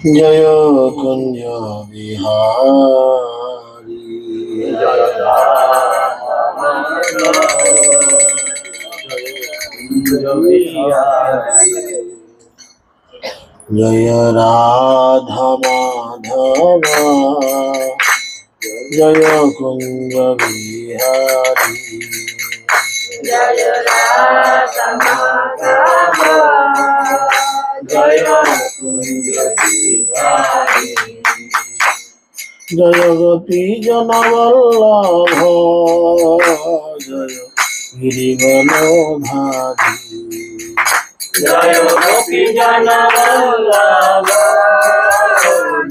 जय कुंज बिहारी जय राधा माधव जय कुंज बिहारी जय राधा माधव जय कुंज बिहारी जय गोपी जन वल्लभ जय गिरिवनधारी जय गोपी जन वल्लभ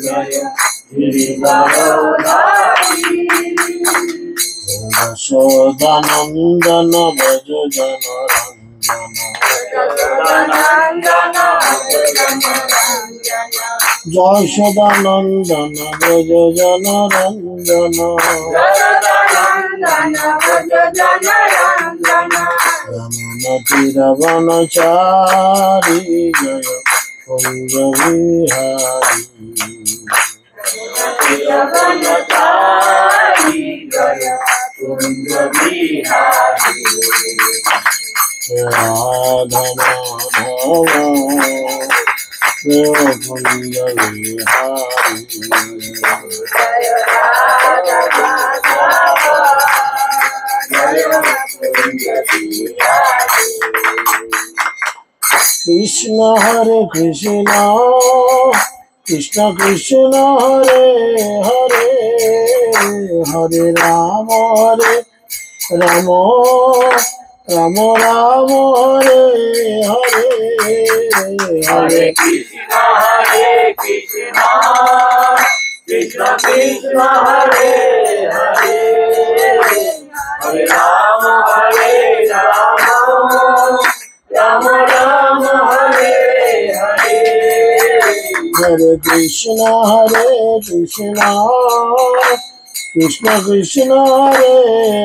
जय गिरिवरधारी यशोदानंदन भज जन रंजन यशोदानंदन भज जन रंजन यमुना तीरवनचारी जय कुंज बिहारी राधा माधव जय कुंज बिहारी कृष्ण हरे कृष्ण कृष्ण कृष्ण हरे हरे हरे राम राम राम राम हरे हरे हरे कृष्ण कृष्ण कृष्ण हरे हरे हरे राम राम राम हरे हरे हरे कृष्ण कृष्ण कृष्ण हरे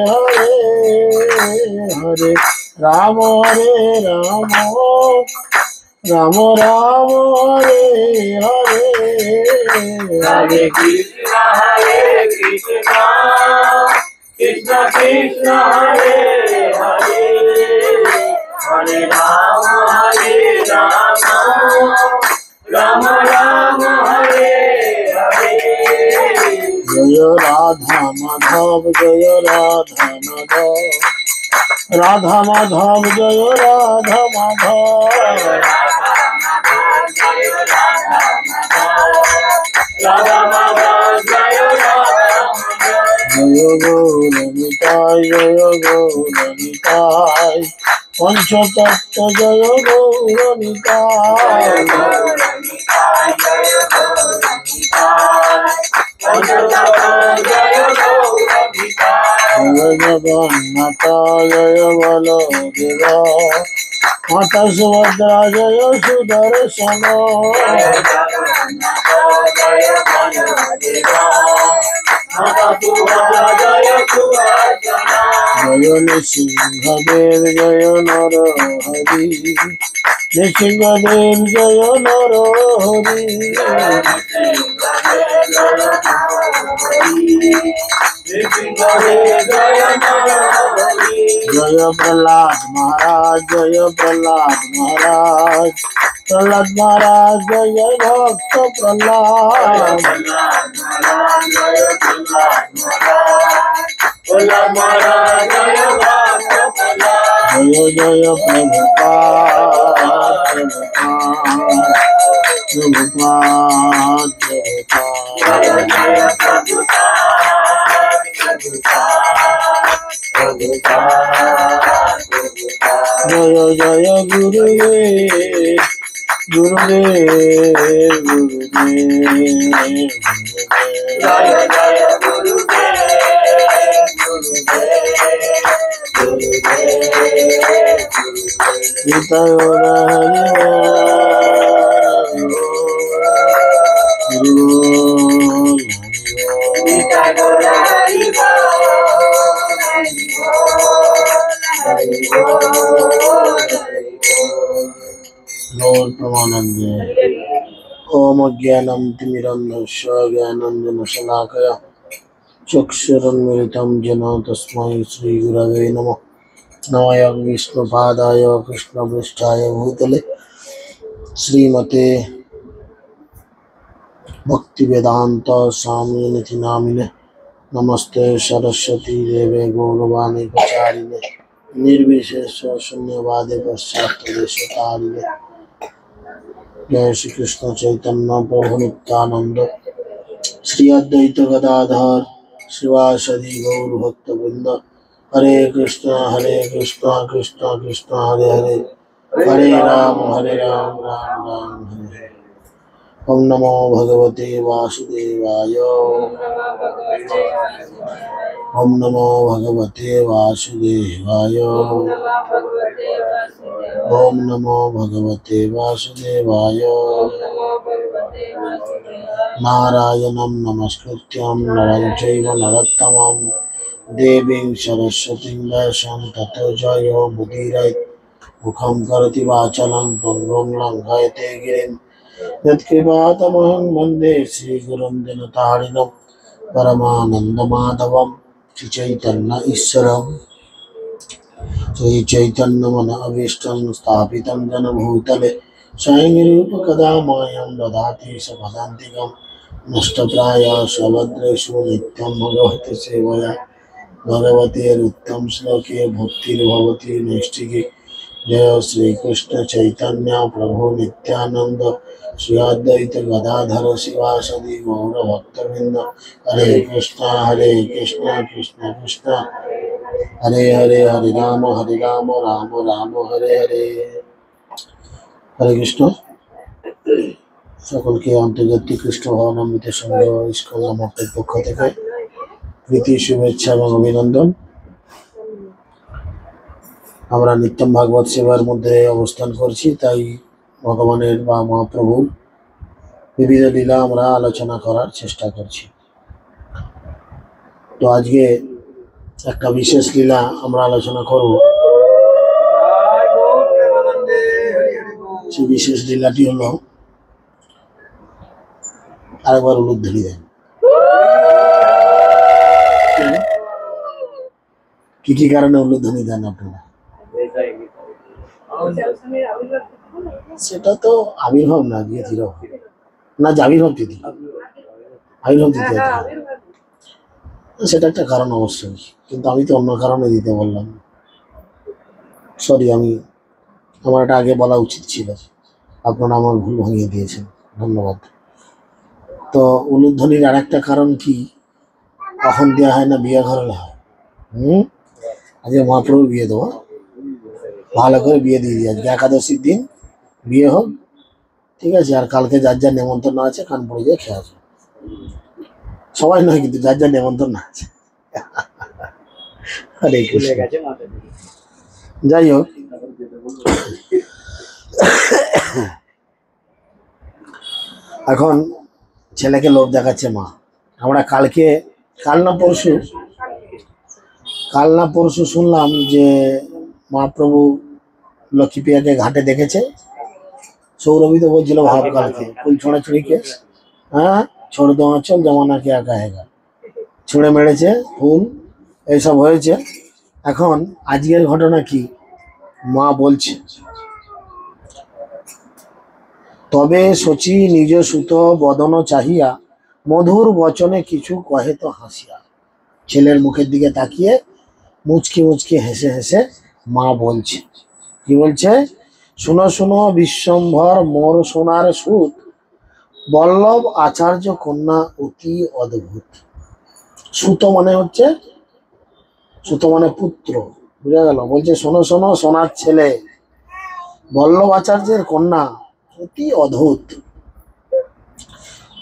हरे हरे राम राम राम हरे हरे हरे कृष्ण कृष्ण कृष्ण हरे हरे हरे राम राम राम हरे हरे जय राधा माधव जय राधा माधव राधा माधव जय राधा माधव राधा माधव जय जय गौरनिताय जय गौरनिताय पंचतत्व जय गौरनिताय जय जगन्नाथ जय बलदेवा माता सुभद्रा जय सुदर्शन जय नृसिंहदेव जय नरहरि नृसिंहदेव जय नरहरि जय प्रहलाद महाराज जय प्रहलाद महाराज प्रहलाद महाराज जय भक्त प्रहलाद जय जय प्रभुपाद प्रभुपाद जय जय गुरुदेव गुरुदेव गुरुदेव जय जय गौर प्रमानंदे। ओम अज्ञानं तिमिरन्धस्य ज्ञानाञ्जनशलाकया चक्षुरुन्मिलितं येन तस्मै श्रीगुरवे नमः। नमः विष्णुपादाय कृष्णपृष्ठाय भूतले श्रीमते भक्तिवेदांत स्वामिनिधि नामिने नमस्ते सरस्वती देवे गौरवाणी प्रचारिणे निर्विशेष शून्यवादे पश्चात्देशतारिणे। जय श्री कृष्ण चैतन्य प्रभु नित्यानंद श्री अद्वैत गदाधर श्रीवासदि गौर भक्तवृंद। हरे कृष्ण कृष्ण कृष्ण हरे हरे, हरे राम राम राम हरे हरे। ओम नमो भगवते वासुदेवाय। ओम नमो भगवते वासुदेवाय। ओम नमो भगवते वासुदेवाय। नारायणं नमस्कृत्यं नरं चैव नरोत्तमं देवीं सरस्वतीं व्यासं ततो जयो मुदीरयेत्। मुखं करोति वाचालं पङ्गुं लङ्घयते गिरिं यत्कृपातमहं वन्दे श्रीगुरुं दिनतारिणं परमानन्दमाधवं श्रीचैतन्य ईश्वरं। श्रीचैतन्यमन अभीष्टं स्थापितं जनभूतले स्वयं रूपकदा मायं ददाति सपदान्तिकं। नष्टप्रायाः स्वभद्रेषु नित्यं भगवती सेवया भगवतेरुत्तम श्लोके भक्तिर्भवति नैष्ठिकी। जय श्री कृष्ण चैतन्य प्रभु नित्यानंद श्री अद्वैत गदाधर शिवासदि गौर भक्तवृंद। हरे कृष्ण कृष्ण कृष्ण हरे हरे, हरे राम राम राम हरे हरे। हरे कृष्ण। সকলকে আন্তর্জাতিক কৃষ্ণ ভাবনামৃত সংঘ ইস্কন নামকের পক্ষ থেকে প্রীতি শুভেচ্ছা এবং অভিনন্দন। আমরা নিত্যম ভাগবত সেবার মধ্যে অবস্থান করছি, তাই ভগবানের বা মহাপ্রভুর বিবিধ লীলা আমরা আলোচনা করার চেষ্টা করছি। তো আজকে একটা বিশেষ লীলা আমরা আলোচনা করব। সেই বিশেষ লীলাটি হলো, আরেকবার উলুধ্বনি দেন। কি কি কারণে উলুধ্বনি দেন আপনারা? সেটা তো আবির্ভাব না, গিয়ে ধীর না, যে আবির্ভাব তিথি, আবির্ভাব তিথি সেটা একটা কারণ অবশ্যই, কিন্তু আমি তো অন্য কারণে দিতে বললাম। সরি, আমার এটা আগে বলা উচিত ছিল, আপনারা আমার ভুল ভাঙিয়ে দিয়েছেন, ধন্যবাদ। তো উলুধ্বনির আর একটা কারণ কি, কখন দেওয়া হয় না, বিয়ে ঘরে হয়। আজকে মহাপ্রভু বিয়ে দেবো, ভালো করে বিয়ে দিয়ে দিই। আজকে একাদশীর দিন বিয়ে হোক, ঠিক আছে? আর কালকে যার যার নেমন্তন্ন আছে কানপুরে গিয়ে খেয়ে আসবে। সবাই নয় কিন্তু, যার যার নেমন্তন্ন আছে। আরে যাই হোক, এখন ছেলেকে লোভ দেখাচ্ছে মা। আমরা কাল না পরশু শুনলাম যে মহাপ্রভু লক্ষ্মীপ্রিয়াকে ঘাটে দেখেছে। সৌরভী তো বলছিল ভাব কালকে ফুল ছোঁড়াছুড়ি কেস, হ্যাঁ, ছোড় দো আঁচল জমানা কে একা হেগা, ছুঁড়ে মেরেছে ফুল, এইসব হয়েছে। এখন আজকের ঘটনা কি, মা বলছে, তবে শচী নিজ সুত বদন চাহিয়া মধুর বচনে কিছু কহে তো হাসিয়া। ছেলের মুখের দিকে তাকিয়ে মুচকি মুচকি হেসে হেসে মা বলছে, কি বলছে? শুনো শুনো বিশ্বম্ভর মোর সোনার সুত, বল্লভ আচার্য কন্যা অতি অদ্ভুত। সুত মানে হচ্ছে, সুত মানে পুত্র, বুঝা গেল? বলছে শোনো শোনো সোনার ছেলে, বল্লভ আচার্যের কন্যা অতি অদ্ভুত।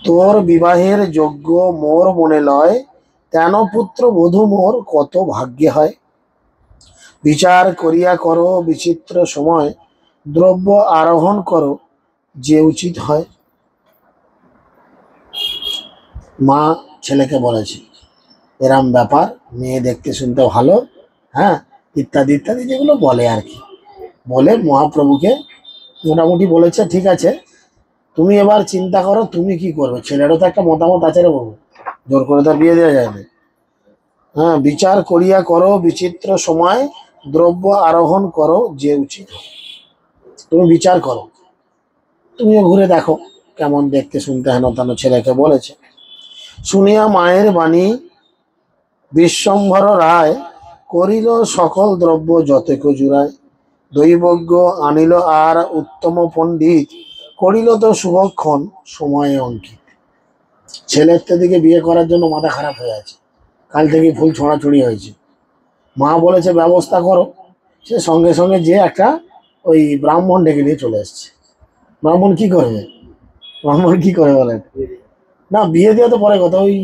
তোর বিবাহের যোগ্য মোর মনে লয়, তেন পুত্র বধূ মোর কত ভাগ্যে হয়। বিচার করিয়া করো বিচিত্র সময়, দ্রব্য আরোহণ করো যে উচিত হয়। মা ছেলেকে বলেছে এরম ব্যাপার, মেয়ে দেখতে শুনতে ভালো, হ্যাঁ, ইত্যাদি ইত্যাদি যেগুলো বলে আর কি, বলে মহাপ্রভুকে মোটামুটি বলেছে ঠিক আছে, তুমি এবার চিন্তা করো তুমি কি করবে। ছেলেরও তো একটা মতামত আছে রে বাবু, জোর করে তো আর বিয়ে দেওয়া যায় না। হ্যাঁ, বিচার করিয়া করো বিচিত্র সময়, দ্রব্য আরোহণ করো যে উচিত। তুমি বিচার করো, তুমিও ঘুরে দেখো কেমন দেখতে শুনতে হেন তেন ছেলেকে বলেছে। শুনিয়া মায়ের বাণী বিশ্বম্ভর রায়, করিল সকল দ্রব্য যতেক জুড়ায়। দৈবজ্ঞ আনিল আর উত্তম পণ্ডিত, করিল তো শুভক্ষণ সময়ে অঙ্কিত। ছেলের তো দিকে বিয়ে করার জন্য মাথা খারাপ হয়ে আছে, কাল থেকে ফুল ছড়াছড়ি হয়েছে। মা বলেছে ব্যবস্থা করো, সে সঙ্গে সঙ্গে যে একটা ওই ব্রাহ্মণ ডেকে নিয়ে চলে এসছে। ব্রাহ্মণ কি করবে, ব্রাহ্মণ কি করে বলেন? না, বিয়ে দিয়ে তো পরে কথা, ওই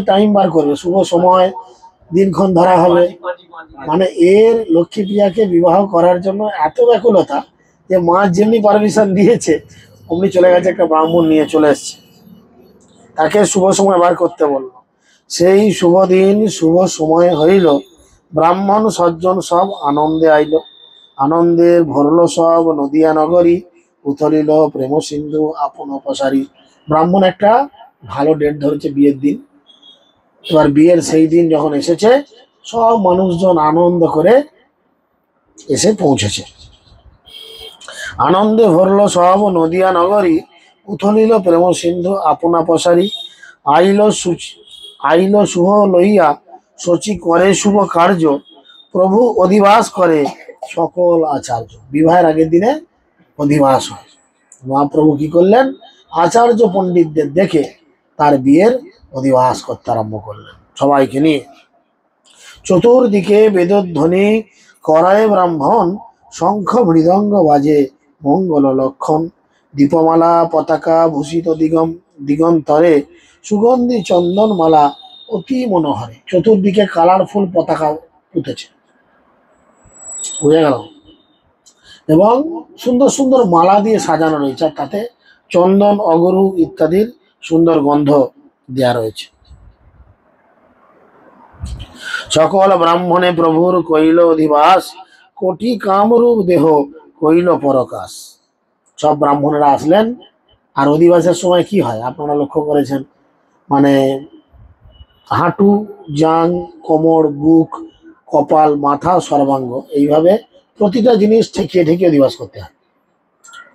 টাইম বার করবে, শুভ সময় দিনক্ষণ ধরা হবে। মানে এর লক্ষ্মী প্রিয়াকে বিবাহ করার জন্য এত ব্যাকুলতা যে মা যেমনি পারমিশন দিয়েছে অমনি চলে গেছে, একটা ব্রাহ্মণ নিয়ে চলে এসছে, তাকে শুভ সময় বার করতে বললো। সেই শুভ দিন শুভ সময় হইল, ব্রাহ্মণ সজ্জন সব আনন্দে আইল। আনন্দে ভরল সব নদিয়া নগরী, উথলিল প্রেম সিন্ধু আপন অপসারী। ব্রাহ্মণ একটা ভালো ডেট ধরেছে বিয়ের দিন। এবার বিয়ের সেই দিন যখন এসেছে, সব মানুষজন আনন্দ করে এসে পৌঁছেছে। আনন্দে ভরল সব নদিয়া নগরী, উথলিল প্রেম সিন্ধু আপনা পসারি। আইল শুভ লইয়া শচী করে শুভ কার্য, প্রভু অধিবাস করে সকল আচার্য। বিবাহের আগের দিনে অধিবাস হয়। মহাপ্রভু কি করলেন, আচার্য পণ্ডিতদের দেখে তার বিয়ের অধিবাস করতে আরম্ভ করলেন সবাইকে নিয়ে। চতুর্দিকে বেদধ্বনি করায় ব্রাহ্মণ, শঙ্খ মৃদঙ্গ বাজে মঙ্গল লক্ষণ। দীপমালা পতাকা ভূষিত দিগন্তরে, সুগন্ধি চন্দনমালা অতি মনোহরে। চতুর্দিকে কালারফুল পতাকা উঠেছে, বুঝে গেল, এবং সুন্দর সুন্দর মালা দিয়ে সাজানো রয়েছে, আর তাতে চন্দন অগরু ইত্যাদির সুন্দর গন্ধ দেয়া রয়েছে। সকল ব্রাহ্মণে প্রভুর কইল অধিবাস, কোটি কামরূপ দেহ কইল পরকাশ। সব ব্রাহ্মণেরা আসলেন, আর অধিবাসের সময় কি হয় আপনারা লক্ষ্য করেছেন, মানে হাঁটু, জাং, কোমর, বুক, কপাল, মাথা, সর্বাঙ্গ, এইভাবে প্রতিটা জিনিস ঠেকিয়ে ঠেকিয়ে অধিবাস করতে হয়।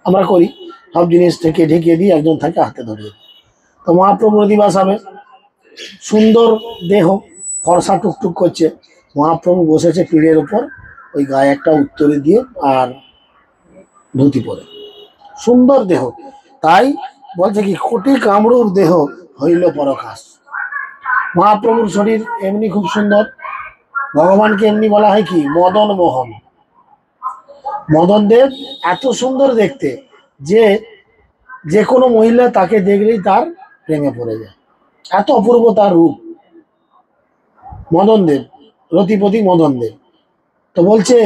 আমরা করি, সব জিনিস ঠেকিয়ে ঠেকিয়ে দিই, একজন থাকে হাতে ধরিয়ে। তো মহাপ্রভুর অধিবাস হবে, সুন্দর দেহ, ফর্সা টুকটুক করছে। মহাপ্রভু বসেছে পিঠের উপর, ওই গায়ে একটা উত্তরে দিয়ে আর ধুতি পরে, সুন্দর দেহ। তাই বলছে কি, কোটি কামরূপ দেহ হইল পরকাশ। মহাপ্রভুর শরীর এমনি খুব সুন্দর, ভগবানকে এমনি বলা হয় কি মদন মোহন। মদন দেব এত সুন্দর দেখতে যে যে কোনো মহিলা তাকে দেখলেই তার প্রেমে পড়ে যায়, এত অপূর্ব তার রূপ। মদন দেব, রতিপতি মদন দেব। তো বলছে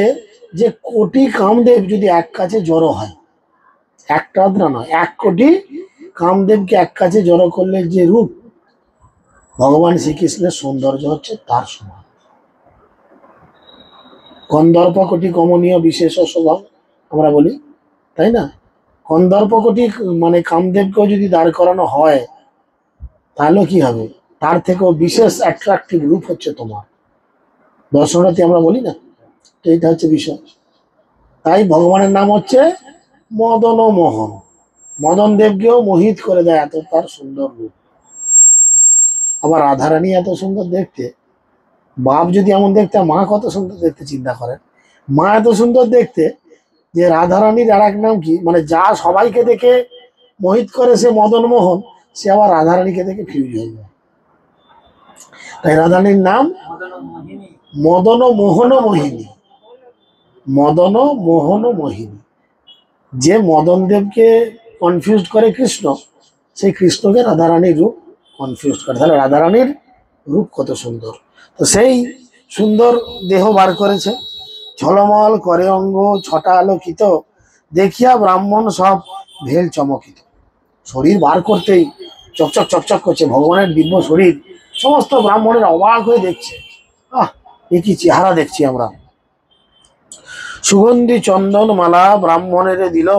যে কোটি কামদেব যদি এক কাছে জড়ো হয়, একটা আদ্রা নয়, 1 কোটি কামদেবকে এক কাছে জড়ো করলে যে রূপ, ভগবান শ্রীকৃষ্ণের সৌন্দর্য হচ্ছে তার সমান। কন্দর্প কোটি কমনীয় বিশেষ স্বভাব আমরা বলি, তাই না? কন্দর্প কোটি মানে কামদেবকেও যদি দাঁড় করানো হয়, তাহলে কি হবে, তার থেকেও বিশেষ অ্যাট্রাকটিভ রূপ হচ্ছে তোমার দর্শনার্থী, আমরা বলি না, তো এইটা হচ্ছে বিষয়। তাই ভগবানের নাম হচ্ছে মদন মোহন। মদন দেবকেও মোহিত করে দেয়, এত তার সুন্দর রূপ। আবার রাধারানী এত সুন্দর দেখতে, বাপ যদি এমন দেখতে, মা কত সুন্দর দেখতে চিন্তা করেন। মা এত সুন্দর দেখতে যে রাধারানীর আর এক নাম কি, মানে যা সবাইকে দেখে মোহিত করে সে মদন মোহন, সে আবার রাধারানীকে দেখে ফিউজ হয়ে যায়। তাই রাধারানীর নাম মদন মোহন মোহিনী। মদন মোহন মোহিনী, যে মদন দেবকে কনফিউজ করে কৃষ্ণ, সেই কৃষ্ণকে রাধারানীর রূপ কনফিউজ করে। তাহলে রাধারানীর রূপ কত সুন্দর। তো সেই সুন্দর দেহ বার করেছে, ঝলমল করে অঙ্গ ছটা আলোকিত, দেখিয়া ব্রাহ্মণ সব ভেল চমকিত। শরীর বার করতেই চকচক চকচক করছে, ভগবানের দিব্য শরীর। সমস্ত ব্রাহ্মণের অবাক হয়ে দেখছে, আহ, এ কি চেহারা দেখছি আমরা। সুগন্ধি চন্দন মালা ব্রাহ্মণের দিল,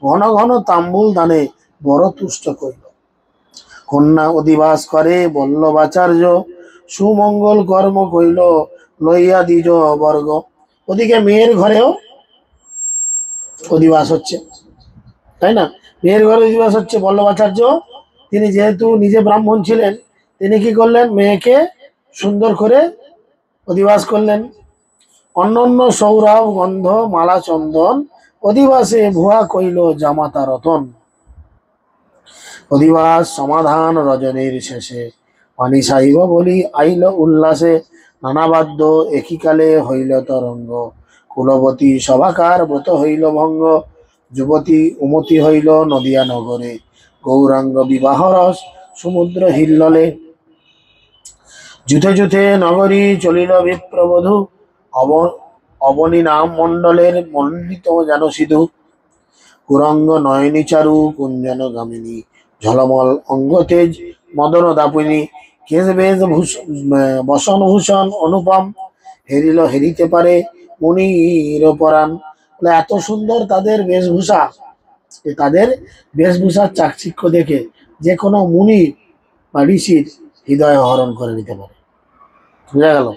ঘন ঘন তাম্বুল দানে বড় তুষ্ট কইল। কন্যা অধিবাস করে বল্লভাচার্য, সুমঙ্গল কর্ম কইল লইয়া দ্বিজ বর্গ। ওদিকে মেয়ের ঘরেও অধিবাস হচ্ছে, তাই না? মেয়ের ঘরে অধিবাস হচ্ছে। বল্লভাচার্য তিনি যেহেতু নিজে ব্রাহ্মণ ছিলেন, তিনি কি করলেন, মেয়েকে সুন্দর করে অধিবাস করলেন। অন্যান্য সৌরভ গন্ধ মালা চন্দন, অধিবাসে ভুয়া কইল জামাতা রতন। অধিবাস সমাধান রজনীর শেষে, পানি সাহিব বলি আইল উল্লাসে। নানাবাদ্য একইকালে হইল তরঙ্গ, কুলবতী সভাকার ব্রত হইল ভঙ্গ। যুবতী উমতি হইল নদিয়া নগরে, গৌরাঙ্গ বিবাহ রস সমুদ্র হিল্ললে। যুথে যুথে নগরী চলিল বিপ্রবধূ, অবনী নাম মণ্ডলের মণ্ডিত যেন সিধু। কুরঙ্গ নয়নী চারু কুঞ্জন গামিনী, ঝলমল অঙ্গ তেজ মদন দাপিনী। কেশ বেশ বসন ভূষণ অনুপম, হেরিল হেরিতে পারে মুনির পরাণ। এত সুন্দর তাদের বেশভূষা, তাদের বেশভূষার চাকচিক্য দেখে যে কোনো মুনি বা ঋষির হৃদয় হরণ করে নিতে পারে। বুঝা গেল?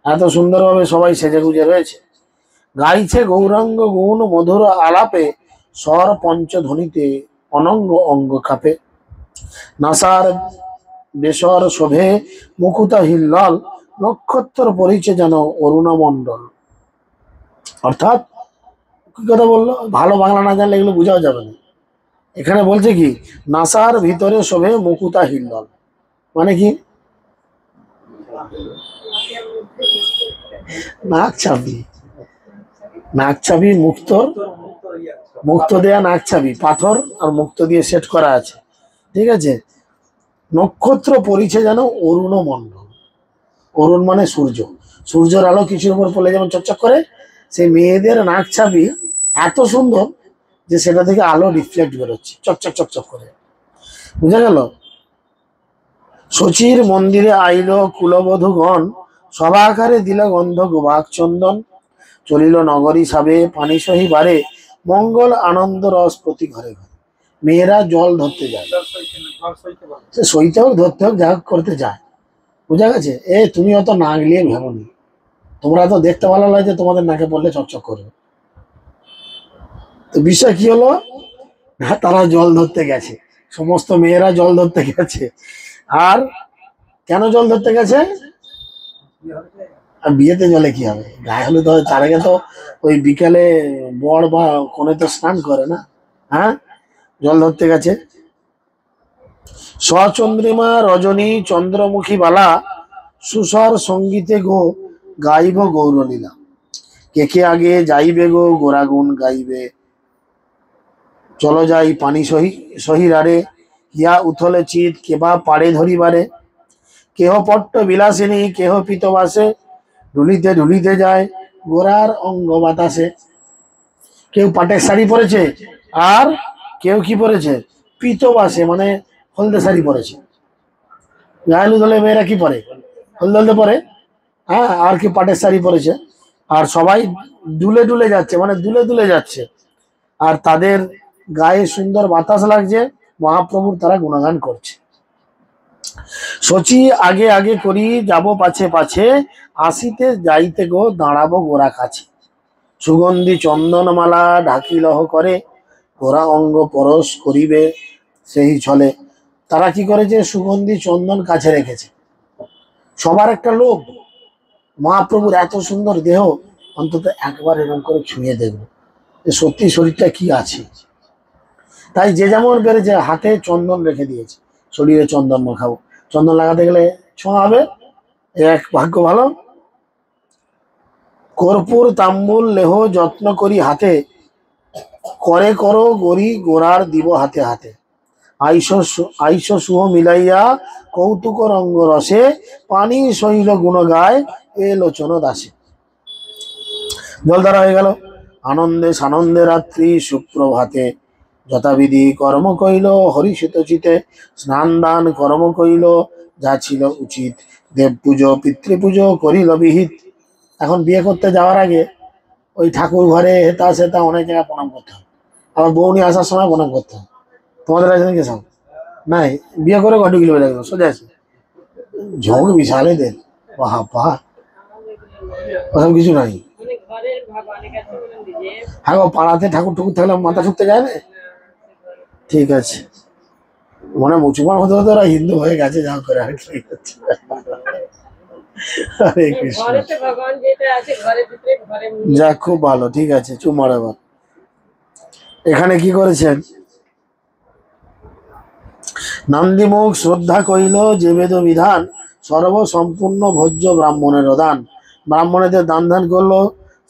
এত সুন্দরভাবে সবাই সেজে গুজে রয়েছে। গাইছে গৌরাঙ্গ গুণ মধুর আলাপে, স্বর পঞ্চধ্বনিতে অনঙ্গ অঙ্গ কাঁপে। নাসার বেসর শোভে মুকুতা হিল্লাল, নক্ষত্র পরিচে যেন অরুণ মণ্ডল। অর্থাৎ কি কথা বললো, ভালো বাংলা না জানলে এগুলো বোঝাও যাবে না। এখানে বলছে কি, নাসার ভিতরে শোভে মুকুতা হিল্লাল, মানে কি, নাক ছাবি। নাক ছাবি মুক্তর, মুক্ত দেয়া নাক ছাবি, পাথর আর মুক্ত দিয়ে সেট করা আছে, ঠিক আছে। নক্ষত্র পরিচে যেন অরুণ মণ্ডল। অরুণ মানে সূর্য, সূর্যের আলো কিছুর উপর পড়লে যেমন চকচক করে, সেই মেয়েদের নাক ছাবি এত সুন্দর যে সেটা থেকে আলো রিফ্লেক্ট বেরোচ্ছে চকচক চকচক করে। বুঝা গেল? শচীর মন্দিরে আইল কুলবধূগণ, সভাকারে দিল গন্ধ গোবাক চন্দন। চলিল নগরী সাবে পানি সহি বারে, মঙ্গল আনন্দ রস প্রতি ঘরে ঘরে। মেয়েরা জল ধরতে যায়, সে সইতে হোক ধরতে হোক যা হোক করতে যায়। বুঝা গেছে? তুমি অত নাক নিয়ে ভেবনি, তোমরা তো দেখতে ভালো লাগে, তোমাদের নাকে পড়লে চকচক করবে। তো বিষয় কি হলো, তারা জল ধরতে গেছে, সমস্ত মেয়েরা জল ধরতে গেছে। আর কেন জল ধরতে গেছে? আর বিয়েতে জলে কি হবে, গায়ে হলুদ হয়, তার আগে তো ওই বিকালে বর বা কোনে তো স্নান করে না। হ্যাঁ, জল ধরতে গেছে। স্বচন্দ্রিমা রজনী চন্দ্রমুখী বালা, সুস্বর সঙ্গীতে গো গাইব গৌরলীলা। কে কে আগে যাইবে গো গোরাগুণ গাইবে, চলো যাই পানি সহিরারে। ইয়া উথলে চিত কেবা পাড়ে ধরিবারে, কেহ পট্ট বিলাসিনী কেহ পিতবাসে। ঢুলিতে ঢুলিতে যায় গোরার অঙ্গ বাতাসে। কেউ পাটের শাড়ি পরেছে, আর কেউ কি পরেছে, পিতবাসে মানে হলদে শাড়ি পরেছে। গায়ে হলুদ হলে মেয়েরা কি পরে, হলদে হলদে পরে। হ্যাঁ, আর কি পাটের শাড়ি পরেছে। আর সবাই দুলে দুলে যাচ্ছে, মানে দুলে দুলে যাচ্ছে, আর তাদের গায়ে সুন্দর বাতাস লাগছে, মহাপ্রভুর তারা গুণগান করছে। সচি আগে আগে করি যাব পাছে পাছে, আসিতে যাইতে গো দাঁড়াবো গোরা কাছে। সুগন্ধি চন্দনমালা ঢাকি লহ করে, গোরা অঙ্গ পরশ করিবে সেই ছলে। তারা কি করেছে, সুগন্ধি চন্দন কাছে রেখেছে। সবার একটা লোভ, মহাপ্রভুর এত সুন্দর দেহ, অন্তত একবার এরকম করে ছুঁয়ে দেখবো যে সত্যি শরীরটা কি আছে। তাই যে যেমন পেরেছে হাতে চন্দন রেখে দিয়েছে, শরীরে চন্দন মাখাবো। চন্দন লাগাতে গেলে ছোঁয়া হবে, এক ভাগ্য ভালো। কর্পূর তাম্বুল লেহ যত্ন করি হাতে, করে করো গরি গোড়ার দিব হাতে হাতে। আইস সুহ মিলাইয়া কৌতুক রঙ্গ রসে, পানি শৈল গুণ গায় এ লোচন দাসে। জল ধরা হয়ে গেল। আনন্দে সানন্দে রাত্রি সুপ্রভাতে, যথাবিধি কর্ম কইল হরিষিত চিতে। স্নান দান কর্ম কইল যা ছিল উচিত, দেব পুজো পিতৃপুজো করিল বিহিত। এখন বিয়ে করতে যাওয়ার আগে ওই ঠাকুর ঘরে হেতা সেতা অনেক জায়গায় প্রণাম করতে হয়, আবার বউ নিয়ে আসার সময় প্রণাম করতে হয়। তোমাদের আছে নাকি সব? নাই, বিয়ে করে ঘটে গেলে লাগবে সোজা আছে, ঝোঁক বিশাল এদের, বাহ বাহ, ওসব কিছু নাই। হ্যাঁ গো, পাড়াতে ঠাকুর ঠুকুর থাকলে মাথা ঠুকতে যায় না। ঠিক আছে, মনে মুসলমান হতে হতে ওরা হিন্দু হয়ে গেছে, যা করে আর কি। হরে কৃষ্ণ। যাক, খুব ভালো, ঠিক আছে, চুপ মারো এবার। এখানে কি করেছেন? নন্দীমুখ শ্রদ্ধা কইল যে বেদ বিধান, সর্বসম্পূর্ণ ভোজ্য ব্রাহ্মণের দান। ব্রাহ্মণেদের দান ধান করলো,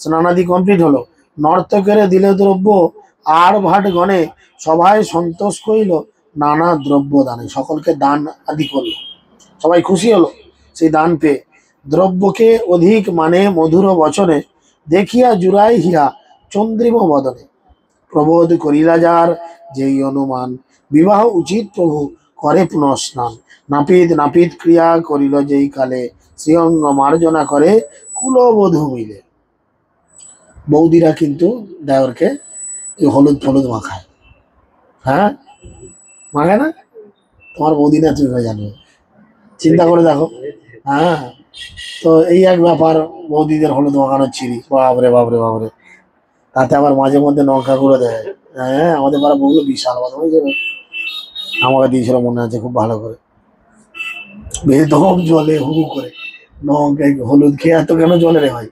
স্নানাদি কমপ্লিট হলো, নর্তকের দিলে দ্রব্য, আর ভাট গণে সবাই সন্তোষ কইল নানা দ্রব্য দানে। সকলকে দান আদি করলো, সবাই খুশি হলো সেই দান পেয়ে। দ্রব্যকে অধিক মানে মধুর বচনে, দেখিয়া জুড়াই হিয়া চন্দ্রিম বদনে। প্রবোধ করিলা যার যেই অনুমান, বিবাহ উচিত প্রভু করে পুনঃ স্নান। নাপিত নাপিত ক্রিয়া করিল যেই কালে, শ্রীঅঙ্গ মার্জনা করে কুলবধূ মিলে। বৌদিরা কিন্তু দেওরকে এই হলুদ ফলুদ মাখায়। হ্যাঁ, মাখায় না? তোমার বৌদি না, তুমি জানবে, চিন্তা করে দেখো। হ্যাঁ, তো এই এক ব্যাপার, বৌদিদের হলুদ মাখানোর ছিরি, বাবরে বাবরে বাবরে। তাতে আবার মাঝে মধ্যে লঙ্কা গুঁড়ো দেয়। হ্যাঁ, আমাদের পাড়া বউগুলো বিশাল বদমাইশ, আমাকে দিয়েছিল মনে আছে খুব ভালো করে, বেদম জলে হু করে লঙ্কা হলুদ খেয়ে এত কেন জলে রে ভাই।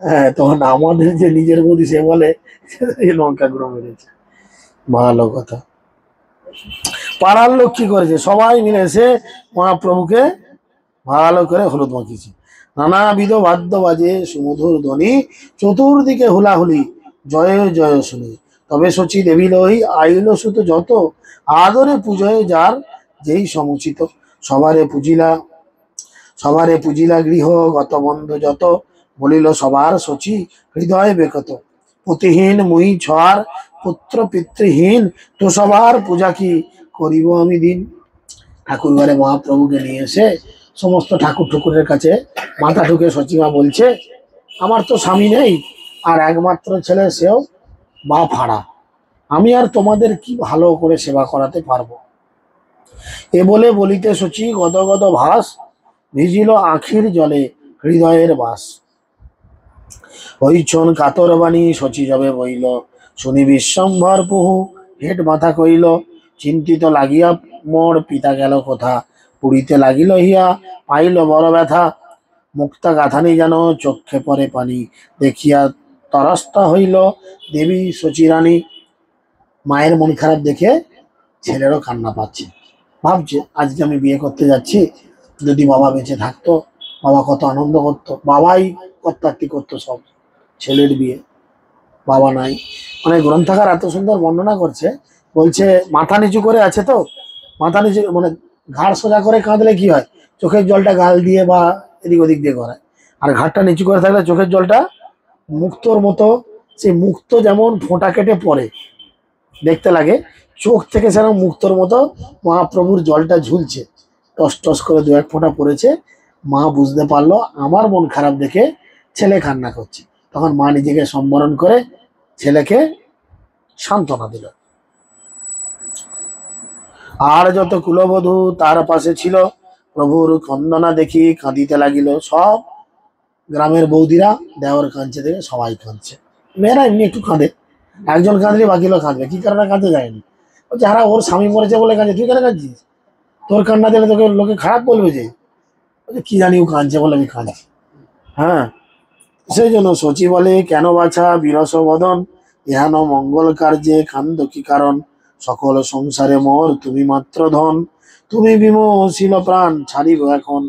হ্যাঁ, তখন আমাদের যে নিজের বৌদি সে বলে এই লঙ্কা গুঁড়ো মেরেছে। ভালো কথা। পাড়ার লোক কি করেছে, সবাই মিলে এসে মহাপ্রভুকে ভালো করে হলুদ মাখিয়েছে। নানাবিধ বাদ্য বাজে সুমধুর ধ্বনি, চতুর্দিকে হুলাহুলি জয় জয় শুনি। তবে শচী দেবী লই আইল সুত যত, আদরে পুজোয় যার যেই সমুচিত। সবারে পুজিলা গৃহ গত বন্ধু যত, বলিল সবার শচী হৃদয় বেকত। পুতিহীন মুই ছর পুত্র পিতৃহীন, তো সবার পূজা কি করিব আমি দিন। ঠাকুর ঘরে মহাপ্রভুকে নিয়ে এসে সমস্ত ঠাকুর ঠুকুরের কাছে মাথা ঠুকে সচিমা বলছে, আমার তো স্বামী নেই, আর একমাত্র ছেলে, সেও বা ফাড়া, আমি আর তোমাদের কি ভালো করে সেবা করাতে পারবো। এ বলে বলিতে সচি গদ গদ ভাস, ভিজিল আখির জলে হৃদয়ের বাস। হইছন কাতর বাণী সচি যাবে বইল, শুনি বিশ্বম্ভর পুহু হেট মাথা কইল। চিন্তিত লাগিয়া মোর পিতা গেল কোথা, পুড়িতে লাগিল হিয়া পাইল বড় ব্যথা। মুক্তা গাথানি যেন চক্ষে পরে পানি, দেখিয়া তরস্তা হইল দেবী সচিরানী। মায়ের মন খারাপ দেখে ছেলেরও কান্না পাচ্ছে, ভাবছে আজকে আমি বিয়ে করতে যাচ্ছি, যদি বাবা বেঁচে থাকতো, বাবা কত আনন্দ করতো, বাবাই কর্তার্থী করতো সব, ছেলের বিয়ে, বাবা নাই। মানে গ্রন্থাগার এত সুন্দর বর্ণনা করছে, বলছে মাথা নিচু করে আছে তো, মাথা নিচু মানে ঘাড় সোজা করে কাঁদলে কি হয়, চোখের জলটা গাল দিয়ে বা এদিক ওদিক দিয়ে করায়, আর ঘাড়টা নিচু করে থাকলে চোখের জলটা মুক্তোর মতো, সেই মুক্তো যেমন ফোঁটা কেটে পড়ে দেখতে লাগে, চোখ থেকে সেরকম মুক্তোর মতো মহাপ্রভুর জলটা ঝুলছে, টস টস করে দু এক ফোঁটা পড়েছে। মা বুঝতে পারলো আমার মন খারাপ দেখে ছেলে কান্না করছে, তখন মা নিজেকে সম্বরণ করে ছেলেকে সান্ত্বনা দিল। আর যত কুলবধূ তার পাশে ছিল, প্রভুর কন্দনা দেখি কাঁদিতে লাগিল। সব গ্রামের বৌদিরা দেওর কাঁদছে দেখে সবাই কাঁদছে, মেয়েরা এমনি একটু কাঁদে, একজন কাঁদলে বাকি লোক কাঁদবে, কি কারণে কাঁদতে যায়নি, যারা ওর স্বামী মরেছে বলে কাঁদছে, তুই কেন কাঁদছিস, তোর কান্না দিলে তোকে লোকে খারাপ বলবে যে, কি জানি ও কাঁদছে বলে আমি কাঁদছি। হ্যাঁ, সেই জন্য শচী বলে কেন বাছা বিরস বদন, ইহান মঙ্গল কার্যে কান্দ কি কারণ। সকল সংসারে মোর তুমি মাত্র ধন, তুমি বিমোহিল প্রাণ ছাড়িব এখন।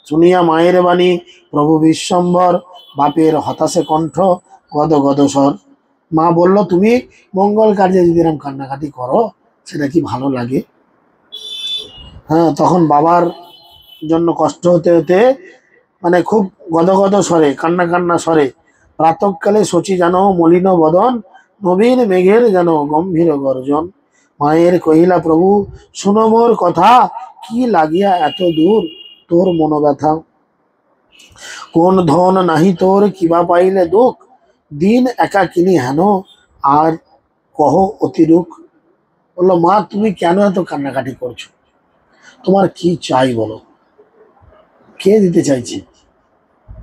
শুনিয়া মায়ের বাণী প্রভু বিশ্বম্বর, বাপের হতাশে কণ্ঠ গদ গদ স্বর। মা বলল তুমি মঙ্গল কার্যে যদি এরকম কান্নাকাটি করো সেটা কি ভালো লাগে। হ্যাঁ, তখন বাবার জন্য কষ্ট হতে হতে মানে খুব গদগদ স্বরে কান্না কান্না স্বরে, প্রাতঃকালে শচী যেন মলিন বদন, নবীন মেঘের যেন গম্ভীর গর্জন। মায়ের কহিলা প্রভু শুনো মোর কথা, কি লাগিয়া এত দূর তোর মনোব্যথা। কোন ধন নাহি তোর কিবা পাইলে দুঃখ, দিন একাকিনী হেন আর কহ অতিরূপ। বললো, মা তুমি কেন এত কান্নাকাটি করছো? তোমার কি চাই বলো? কে দিতে চাইছে?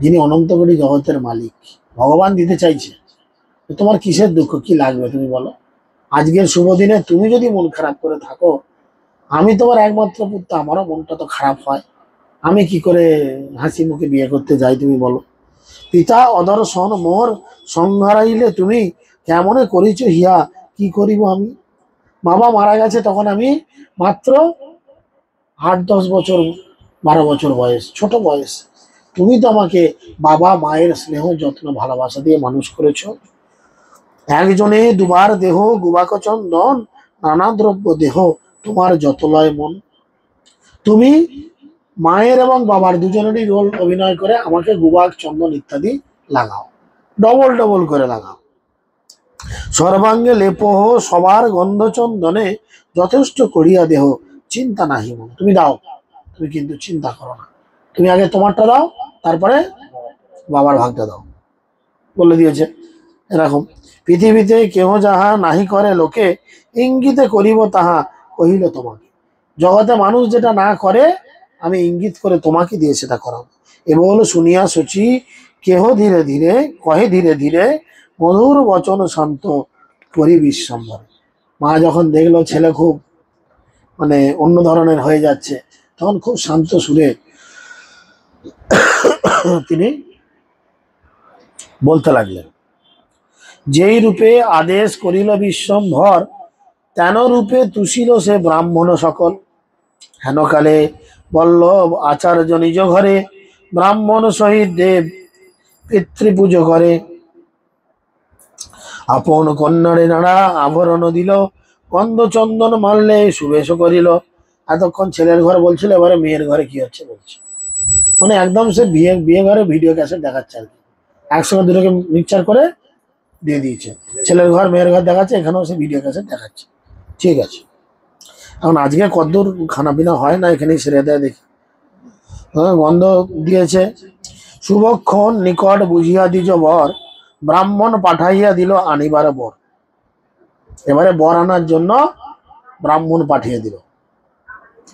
যিনি অনন্ত কোটি জগতের মালিক ভগবান দিতে চাইছে। তোমার কিসের দুঃখ, কি লাগবে তুমি বলো? আজকের শুভ দিনে তুমি যদি মন খারাপ করে থাকো, আমি তোমার একমাত্র পুত্র, আমারও মনটা তো খারাপ হয়। আমি কি করে হাসি মুখে বিয়ে করতে যাই তুমি বলো? পিতা অদর্শন মোর সংহারাইলে তুমি কেমনে করিছ হিয়া, কি করিব আমি? বাবা মারা গেছে তখন আমি মাত্র 8-10 বছর, 12 বছর বয়স, ছোট বয়স। তুমি তো আমাকে বাবা মায়ের স্নেহ যত্ন ভালোবাসা দিয়ে মানুষ করেছো। একজনে দুবার দেহ গুবাক চন্দন, নানা দ্রব্য দেহ তোমার যতলয় মন। তুমি মায়ের এবং বাবার দুজনেরই রোল অভিনয় করে আমাকে গুবাক চন্দন ইত্যাদি লাগাও, ডবল ডবল করে লাগাও। সর্বাঙ্গে লেপহ সবার গন্ধ চন্দনে, যথেষ্ট করিয়া দেহ চিন্তা নাহি মন। তুমি দাও, তুমি কিন্তু চিন্তা করো না। তুমি আগে তোমারটা দাও, তারপরে বাবার ভাগটা দাও, বলে দিয়েছে। এরকম পৃথিবীতে কেহ যাহা নাহি করে লোকে, ইঙ্গিতে করিব তাহা কহিল তোমাকে। জগতে মানুষ যেটা না করে, আমি ইঙ্গিত করে তোমাকে দিয়ে সেটা করাবো। এবং শুনিয়া শচী কেহ ধীরে ধীরে কহে ধীরে ধীরে, মধুর বচন শান্ত করি বিশ্বম্ভর। মা যখন দেখলো ছেলে খুব মানে অন্য ধরনের হয়ে যাচ্ছে, তখন খুব শান্ত সুরে তিনি বলতে লাগলেন, যেই রূপে আদেশ করিল বিশ্বম্ভর, তেন রূপে তুষিল সে ব্রাহ্মণ সকল। হেনকালে বল্লভ আচার্য নিজ ঘরে, ব্রাহ্মণ সহিত দেব পিতৃপুজো করে। আপন কন্যারে নাড়া আভরণ দিল, গন্ধ চন্দন মারলে সুবেশ করিল। এতক্ষণ ছেলের ঘর বলছিল, এবারে মেয়ের ঘরে কি হচ্ছে বলছে। মানে একদম সে বিয়ে বিয়ে ঘরে ভিডিও ক্যাসেট দেখাচ্ছে আর কি, একসঙ্গে দুটোকে মিক্সচার করে দিয়ে দিয়েছে। ছেলের ঘর মেয়ের ঘর দেখাচ্ছে, এখানেও সে ভিডিও ক্যাসেট দেখাচ্ছে। ঠিক আছে, এখন আজকে কতদূর খানা পিনা হয় না এখানেই সেরে দেয় দেখি। হ্যাঁ, গন্ধ দিয়েছে। শুভক্ষণ নিকট বুঝিয়া দিজ বর, ব্রাহ্মণ পাঠাইয়া দিল আনিবার বর। এবারে বর আনার জন্য ব্রাহ্মণ পাঠিয়ে দিল।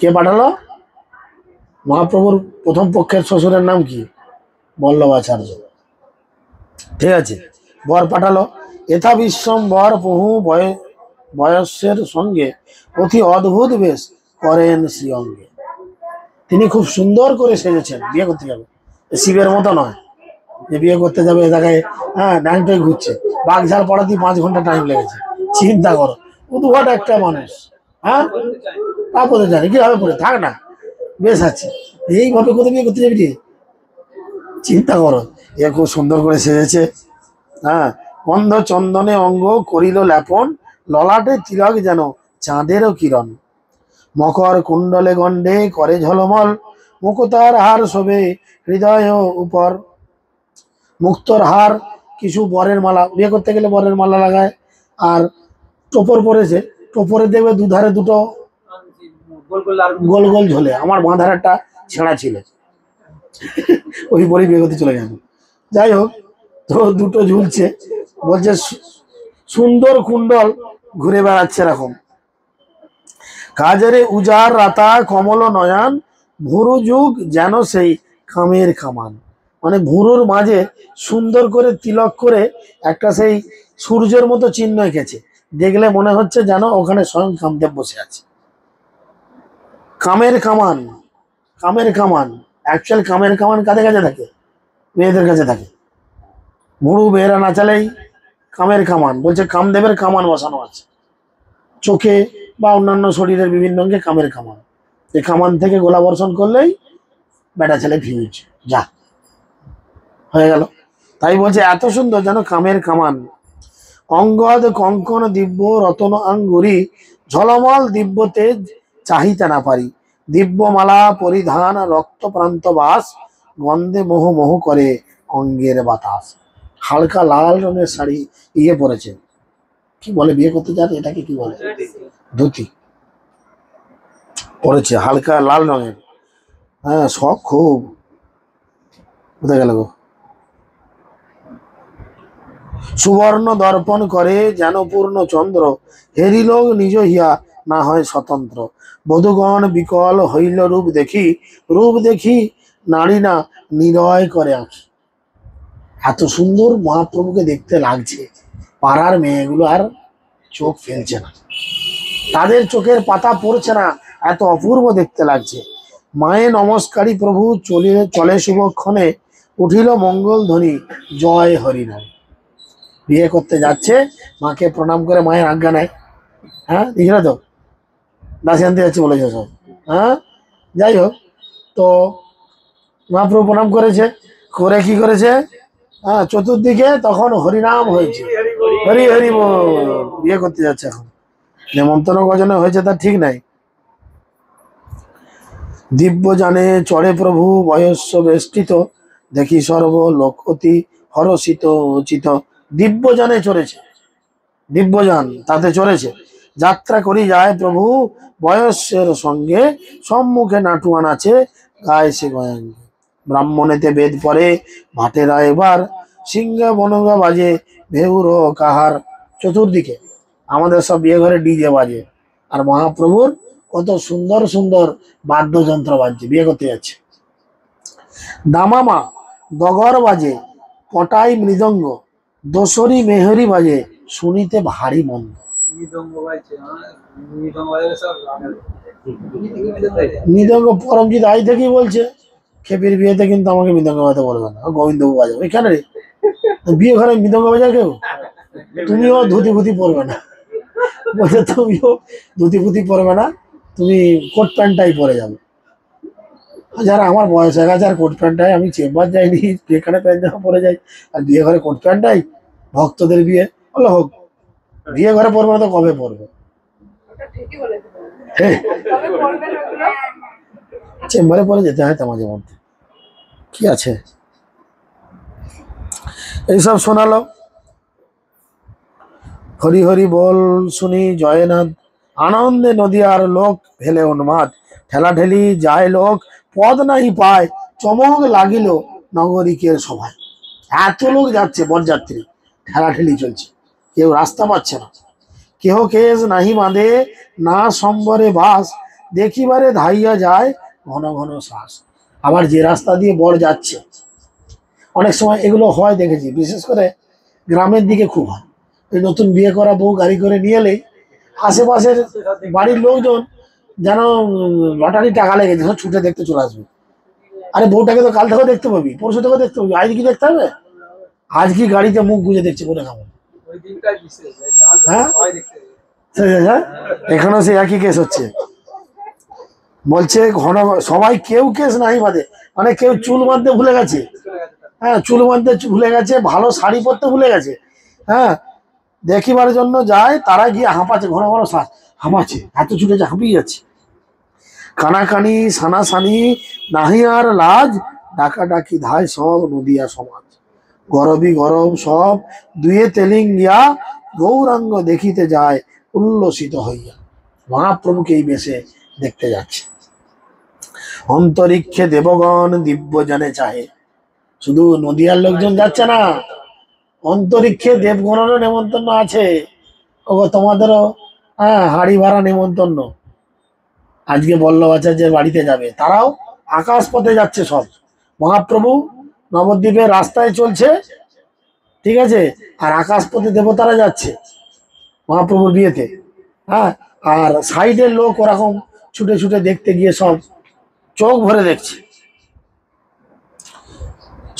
কে পাঠালো? মহাপ্রভুর প্রথম পক্ষের শ্বশুরের নাম কি? বল্লভাচার্য। ঠিক আছে, বর পাঠালো। এথা বিশ্বম্ভর বহু বয়স্যের সঙ্গে অতি অদ্ভুত বেশ করেন শ্রীঅঙ্গে। তিনি খুব সুন্দর করে সেজেছেন, বিয়ে করতে যাবে। শিবের মতো নয় যে বিয়ে করতে যাবে এ জায়গায় হ্যাঁ ন্যাংটাই ঘুরছে, বাঘঝাল পড়াতে 5 ঘন্টা টাইম লেগেছে। চিন্তা করো, উদ্ভট একটা মানুষ। হ্যাঁ, তা পড়ে জানি কিভাবে পড়ে থাক না, বেশ আছে। এইভাবে কোথাও বিয়ে করতে যাবি রে? চিন্তা করো, এ খুব সুন্দর করে সেজেছে। হ্যাঁ, গন্ধ চন্দনে অঙ্গ করিল লেপন, ললাটে তিলক যেন চাঁদেরও কিরণ। মকর কুণ্ডলে গণ্ডে করে ঝলমল, মুকুতার হার শোভে হৃদয় উপর। মুক্তর হার, কিছু বরের মালা, বিয়ে করতে গেলে বরের মালা লাগায়। আর টোপর পরেছে, টোপরে দেবে দুধারে দুটো গোল গোল ঝোলে। আমার বাঁধার একটা ছেঁড়া ছিল, ওই পরে বিয়ে করতে চলে গেল। যাই হোক, তো দুটো ঝুলছে, বলছে সুন্দর কুণ্ডল ঘুরে বেড়াচ্ছে এরকম। কাজেরে উজার রাতা কমল নয়ন, ভুরু যুগ যেন সেই কামের কামান। মানে ভুরুর মাঝে সুন্দর করে তিলক করে একটা সেই সূর্যের মতো চিহ্ন এঁকেছে, দেখলে মনে হচ্ছে যেন ওখানে স্বয়ং কামদেব বসে আছে। কামের কামান, কামের কামান, অ্যাকচুয়াল কামের কামান কাদের কাছে থাকে? মেয়েদের কাছে থাকে। ভুরু বেয়েরা নাচালেই কামের কামান, বলছে কামদেবের কামান বসানো আছে চোখে বা অন্যান্য শরীরের বিভিন্ন অঙ্গে। কামের কামান, এই কামান থেকে গোলা বর্ষণ করলেই বেটা ছেলে ফিউজ, যা হয়ে গেল। তাই বলছে এত সুন্দর যেন কামের কামান। অঙ্গদ কঙ্কন দিব্য রতন আঙ্গুরি, ঝলমল দিব্য তেজ চাহিতে না পারি। দিব্যমালা পরিধান রক্ত প্রান্ত বাস, গন্ধে মোহ মোহ করে অঙ্গের বাতাস। হালকা লাল রঙের শাড়ি ইয়ে পরেছে, কি বলে বিয়ে করতে যান এটাকে কি বলে? ধুতি পরেছে হালকা লাল রঙের। হ্যাঁ, শখ খুব। কোথায় গেল গো? সুবর্ণ দর্পণ করে যেন পূর্ণ চন্দ্র, হেরিল নিজ হিয়া না হয় স্বতন্ত্র। বধূগণ বিকল হইল রূপ দেখি নারী না নিরয় করে আঁখি। এত সুন্দর মহাপ্রভুকে দেখতে লাগছে, পাড়ার মেয়েগুলো আর চোখ ফেলছে না, তাদের চোখের পাতা পড়ছে না, এত অপূর্ব দেখতে লাগছে। মায়ে নমস্কারী প্রভু চলে শুভক্ষণে, উঠিল মঙ্গল ধ্বনি জয় হরিনাম। বিয়ে করতে যাচ্ছে, মাকে প্রণাম করে মায়ের আজ্ঞা নেয়। হ্যাঁ, দেখলে তো দাসী আনতে যাচ্ছে বলেছে সব। হ্যাঁ, যাই হোক, তো মহাপ্রভু প্রণাম করেছে, করে কি করেছে, হ্যাঁ, চতুর্দিকে তখন হরিনাম হয়েছে, হরি হরি বল। বিয়ে করতে যাচ্ছে এখন, নেমন্তন্ন গজনে হয়েছে তার ঠিক নাই। দিব্য জানে চড়ে প্রভু বয়স্য বেষ্টিত, দেখি সর্ব লোক অতি হরষিত চিত। দিব্য জানে চড়েছে, দিব্যযান তাতে চড়েছে, যাত্রা করি যায় প্রভু বয়স্যের সঙ্গে, সম্মুখে নাটুয়ান আছে গায়ে সে গয়াঙ্গে। ব্রাহ্মণেতে বেদ পরে ভাটেরা এবার, সিংহা বনগা বাজে ভেউর কাহার। চতুর্দিকে আমাদের সব বিয়ে ঘরে ডিজে বাজে, আর মহাপ্রভুর কত সুন্দর সুন্দর বাদ্যযন্ত্র বাজছে, বিয়ে করতে যাচ্ছে। দামামা ডগর বাজে, পটাই মৃদঙ্গ, দোসরি মেহরি বাজে, শুনিতে ভারী মন্দ। মৃদঙ্গ পরমজিৎ আই থেকেই বলছে, খেপির বিয়েতে কিন্তু আমাকে মৃদঙ্গ বাজাতে বলবে না, গোবিন্দবাবু বাজাবে। এখানে রে বিয়ে ঘরে মৃদঙ্গ বাজায় কেউ? তুমিও ধুতি ফুতি পরবে না, বলছে তুমিও ধুতি ফুতি পরবে না, তুমি কোট প্যান্টটাই পরে যাবে। যারা আমার বয়স হয়ে গেছে আর কোট প্যান্টটাই, আমি চেম্বার যাইনি, এখানে প্যান্ট জামা পরে যাই, আর বিয়ে ঘরে কোট প্যান্টটাই। ভক্তদের বিয়ে হলো হোক, বিয়ে ঘরে পরবে না তো কবে পরবে? চেম্বারে পরে যেতে হয় তো মাঝে মধ্যে, কি আছে। এইসব শোনালো, হরি হরি বল শুনি জয়নাথ, আনন্দে নদীয়ার লোক ভেলে উন্মাদ। ঠেলাঠেলি যায় লোক, পদ নাহি পায়, চমক লাগিল নগরিকের সভায়। এত লোক যাচ্ছে বরযাত্রী, ঠেলাঠেলি চলছে, কেউ রাস্তা পাচ্ছে না। কেহ কেশ নাহি বাঁধে, না সম্বরে বাস, দেখিবারে ধাইয়া যায় ঘন ঘন শ্বাস। আবার যে রাস্তা দিয়ে বর যাচ্ছে, অনেক সময় এগুলো হয় দেখেছি, বিশেষ করে গ্রামের দিকে খুব হয়। ওই নতুন বিয়ে করা বউ গাড়ি করে নিয়ে এলেই আশেপাশের বাড়ির লোকজন যেন লটারি টাকা লেগেছে, সব ছুটে দেখতে চলে আসবে। আরে বউটাকে তো কাল থেকেও দেখতে পাবি, পরশু থেকেও দেখতে পাবি, আজ কি দেখতে হবে? আজ কি গাড়িতে মুখ গুঁজে দেখছে বলে খাবো? হ্যাঁ, হ্যাঁ, এখানেও সেই একই কেস হচ্ছে। বলছে ঘন সবাই, কেউ কেস নাই বাদে, মানে কেউ চুল বাঁধতে ভুলে গেছে, হ্যাঁ, চুল বাঁধতে ভুলে গেছে, ভালো শাড়ি পরতে ভুলে গেছে। হ্যাঁ, দেখিবার জন্য যায়, তারা গিয়ে হাঁপাচ্ছে, ঘন ঘন শ্বাস, হাঁপাচ্ছে, এত ছুটেছে হাঁপিয়ে যাচ্ছে। কানাকানি সানাসানি নাহি আর লাজ, ডাকাডাকি ধায় সব নদিয়া সমাজ। গরবি গরব সব দুয়ে তেলিঙ্গিয়া, গৌরাঙ্গ দেখিতে যায় উল্লসিত হইয়া। মহাপ্রভুকে এই বেশে দেখতে যাচ্ছে। অন্তরিক্ষে দেবগণ দিব্য জানে চাহে, শুধু নদিয়ার লোকজন যাচ্ছে না, অন্তরিক্ষে দেবগণেরও নেমন্তন্ন আছে। ও তোমাদেরও, হ্যাঁ, হাড়ি ভাড়া নেমন্তন্ন। আজকে বল্লভাচার্যের বাড়িতে যাবে, তারাও আকাশ পথে যাচ্ছে সব। মহাপ্রভু নবদ্বীপের রাস্তায় চলছে, ঠিক আছে, আর আকাশ পথে দেবতারা যাচ্ছে মহাপ্রভুর বিয়েতে। হ্যাঁ, আর সাইডের লোক ওরকম ছুটে ছুটে দেখতে গিয়ে সব চোখ ভরে দেখছে।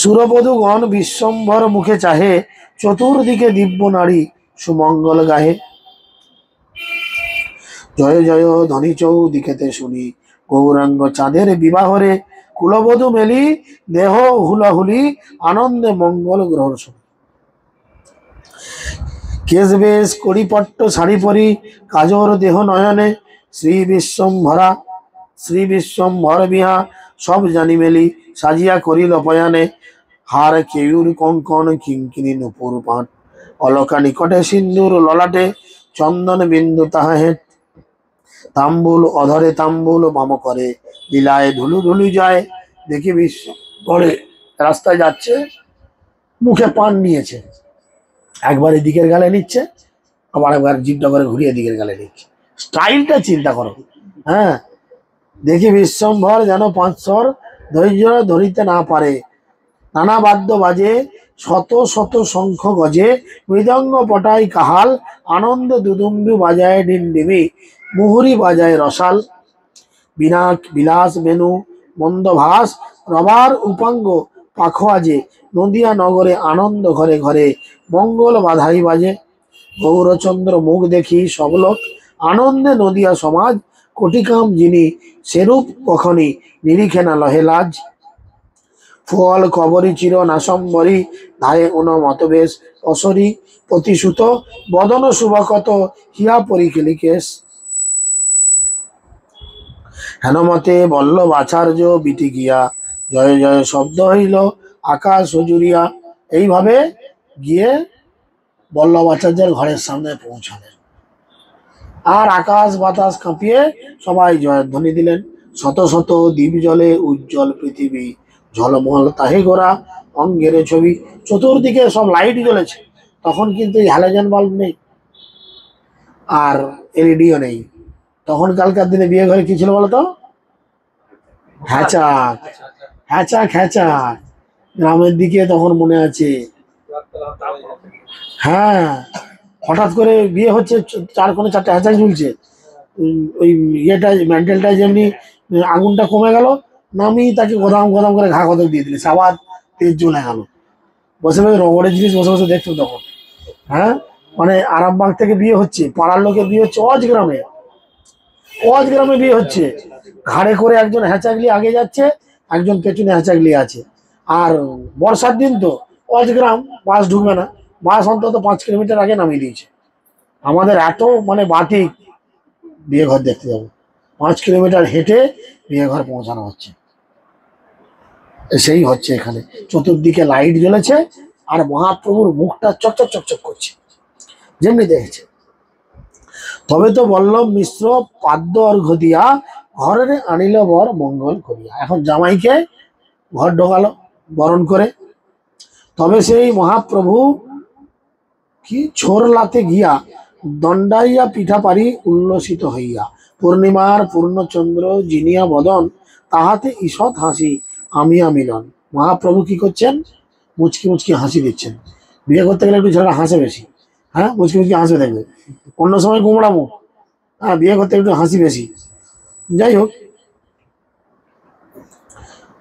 সুরবধূগণ বিশ্বম্ভর মুখে চাহে, চতুর্দিকে দিব্য নারী সুমঙ্গল গাহে। জয় জয় ধ্বনি চৌদিকেতে শুনি, গৌরাঙ্গ চাঁদের বিবাহরে, কুলবধূ মেলি দেহ হুলাহুলি, আনন্দে মঙ্গল গ্রহণ শুনি। কেশ বেশ করিপট্ট শাড়ি পরি, কাজর দেহ নয়নে, শ্রী বিশ্বম্ভর বিহা, সব জানি মেলি সাজিয়া করিল পয়ানে। হার কেউর কঙ্কন কিঙ্কিনি নুপুর পাট, অলকা নিকটে সিন্দুর ললাটে, চন্দন বিন্দু তাহা হেঁট। তাম্বুল অধরে তাম্বুল বাম করে, লীলায় ধুলু ধুলু যায়। দেখি বিশ্ব করে রাস্তায় যাচ্ছে, মুখে পান নিয়েছে, একবার এদিকের গালে নিচ্ছে, আবার একবার জিভটা করে ঘুরিয়ে দিকের গালে নিচ্ছে। স্টাইলটা চিন্তা করো। হ্যাঁ, দেখি বিশ্বম্ভর যেন পাঁচশর ধৈর্য ধরিতে না পারে। নানা বাদ্য বাজে, শত শত শঙ্খ গজে, মৃদঙ্গ পটাই কাহাল, আনন্দ দুদুম্বি বাজায় ডিমডিমি, মুহুরি বাজায় রসাল। বিনা বিলাস বেনু মন্দভাস, রবার উপাঙ্গ পাখোয়াজে, নদিয়া নগরে আনন্দ ঘরে ঘরে, মঙ্গল বাধাই বাজে। গৌরচন্দ্র মুখ দেখি সবলোক, আনন্দে নদিয়া সমাজ, কোটিকাম যিনি সেরূপ কখনই, নিরিখে না লহে লাজ। ফল কবরী চির নাসম্বরী, ধায়ে উন মতবেশ অসরি, প্রতিসুত বদন শুভকত, হিয়া পরিকেলিকেশ। হেনমতে বল্লভ আচার্য বিটি গিয়া, জয় জয় শব্দ হইল আকাশ জুড়িয়া। এইভাবে গিয়ে বল্লভ আচার্যের ঘরের সামনে পৌঁছালেন, আর আকাশ বাতাস কাঁপিয়ে সবাই জয়ধ্বনি দিলেন। শত শত দ্বীপ জলে উজ্জ্বল পৃথিবী, ঝলমল তাহে গোরা অঙ্গের ছবি। চতুর্দিকে সব লাইট জ্বলেছে, তখন কিন্তু হ্যালোজেন বাল্ব নেই আর এলইডিও নেই। তখন কালকার দিনে বিয়ে ঘরে কি ছিল বলতো? হ্যাচাক, হ্যাচাক হ্যাচাক। গ্রামের দিকে তখন মনে আছে। হ্যাঁ, হঠাৎ করে বিয়ে হচ্ছে, চার কোণে চারটে হ্যাচাক ঝুলছে। ওই ইয়েটা ম্যান্টেলটা যেমনি আগুনটা কমে গেল, নামি তাকে গোদাম গোদাম করে ঘা কতক দিয়ে দিলে, আবার তেজ জ্বলে গেল। বসে বসে রবরের জিনিস বসে বসে দেখতো তখন। হ্যাঁ, মানে আরামবাগ থেকে বিয়ে হচ্ছে, পাড়ার লোকের বিয়ে হচ্ছে অজ গ্রামে, অজ গ্রামে বিয়ে হচ্ছে। ঘাড়ে করে একজন হ্যাচাকলি আগে যাচ্ছে, একজন পেছনে হ্যাচাকলি আছে। আর বর্ষার দিন তো অজ গ্রাম, বাস ঢুকবে না, বাস অন্তত 5 কিলোমিটার আগে নামিয়ে দিয়েছে। আমাদের এত মানে বাটিক, বিয়ে ঘর দেখতে যাবো 5 কিলোমিটার হেঁটে বিয়ে ঘর পৌঁছানো হচ্ছে। সেই হচ্ছে এখানে, চতুর্দিকে লাইট জ্বলেছে, আর মহাপ্রভুর মুখটা চকচক চকচক করছে যেমনি দেখেছে। তবে তো বল্লভ মিশ্র পাদ্য অর্ঘ্য দিয়া, ঘরে আনিল বর মঙ্গল করিয়া। এখন জামাইকে ঘর ঢোকালো বরণ করে। তবে সেই মহাপ্রভু কি ছোরলাতে গিয়া, দণ্ডাইয়া পিঠা পারি উল্লসিত হইয়া, পূর্ণিমার পূর্ণচন্দ্র জিনিয়া বদন, তাহাতে ঈষৎ হাসি আমিয়া মিলন। মহাপ্রভু কি করছেন? মুচকি মুচকি হাসি দিচ্ছেন। বিয়ে করতে গেলে একটু ছেলেরা হাসে বেশি। হ্যাঁ, মুচকি মুচকি হাসবে দেখবে, অন্য সময় কুমড়া মুখ। হ্যাঁ, বিয়ে করতে একটু হাসি বেশি। যাই হোক,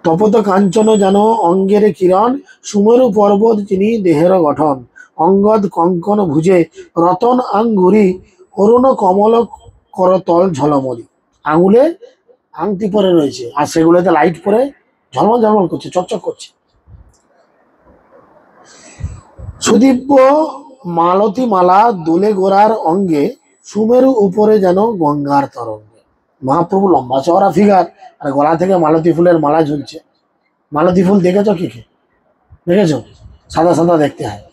তপত কাঞ্চন যেন অঙ্গের কিরণ, সুমেরু পর্বত তিনি দেহের গঠন, অঙ্গদ কঙ্কন ভুজে রতন আঙ্গুরি, অরুণ কমল করতল ঝলমলি। আঙুলে আংটি পরে রয়েছে, আর সেগুলোতে লাইট পরে ঝলমল ঝলমল করছে, চকচক করছে। সুদিব্য মালতী মালা দোলে গোড়ার অঙ্গে, সুমেরু উপরে যেন গঙ্গার তরঙ্গে। মহাপ্রভু লম্বা চওড়া ফিগার, আর গলা থেকে মালতী ফুলের মালা ঝুলছে। মালতী ফুল দেখেছো কি কি? দেখেছো? সাদা সাদা দেখতে হয়।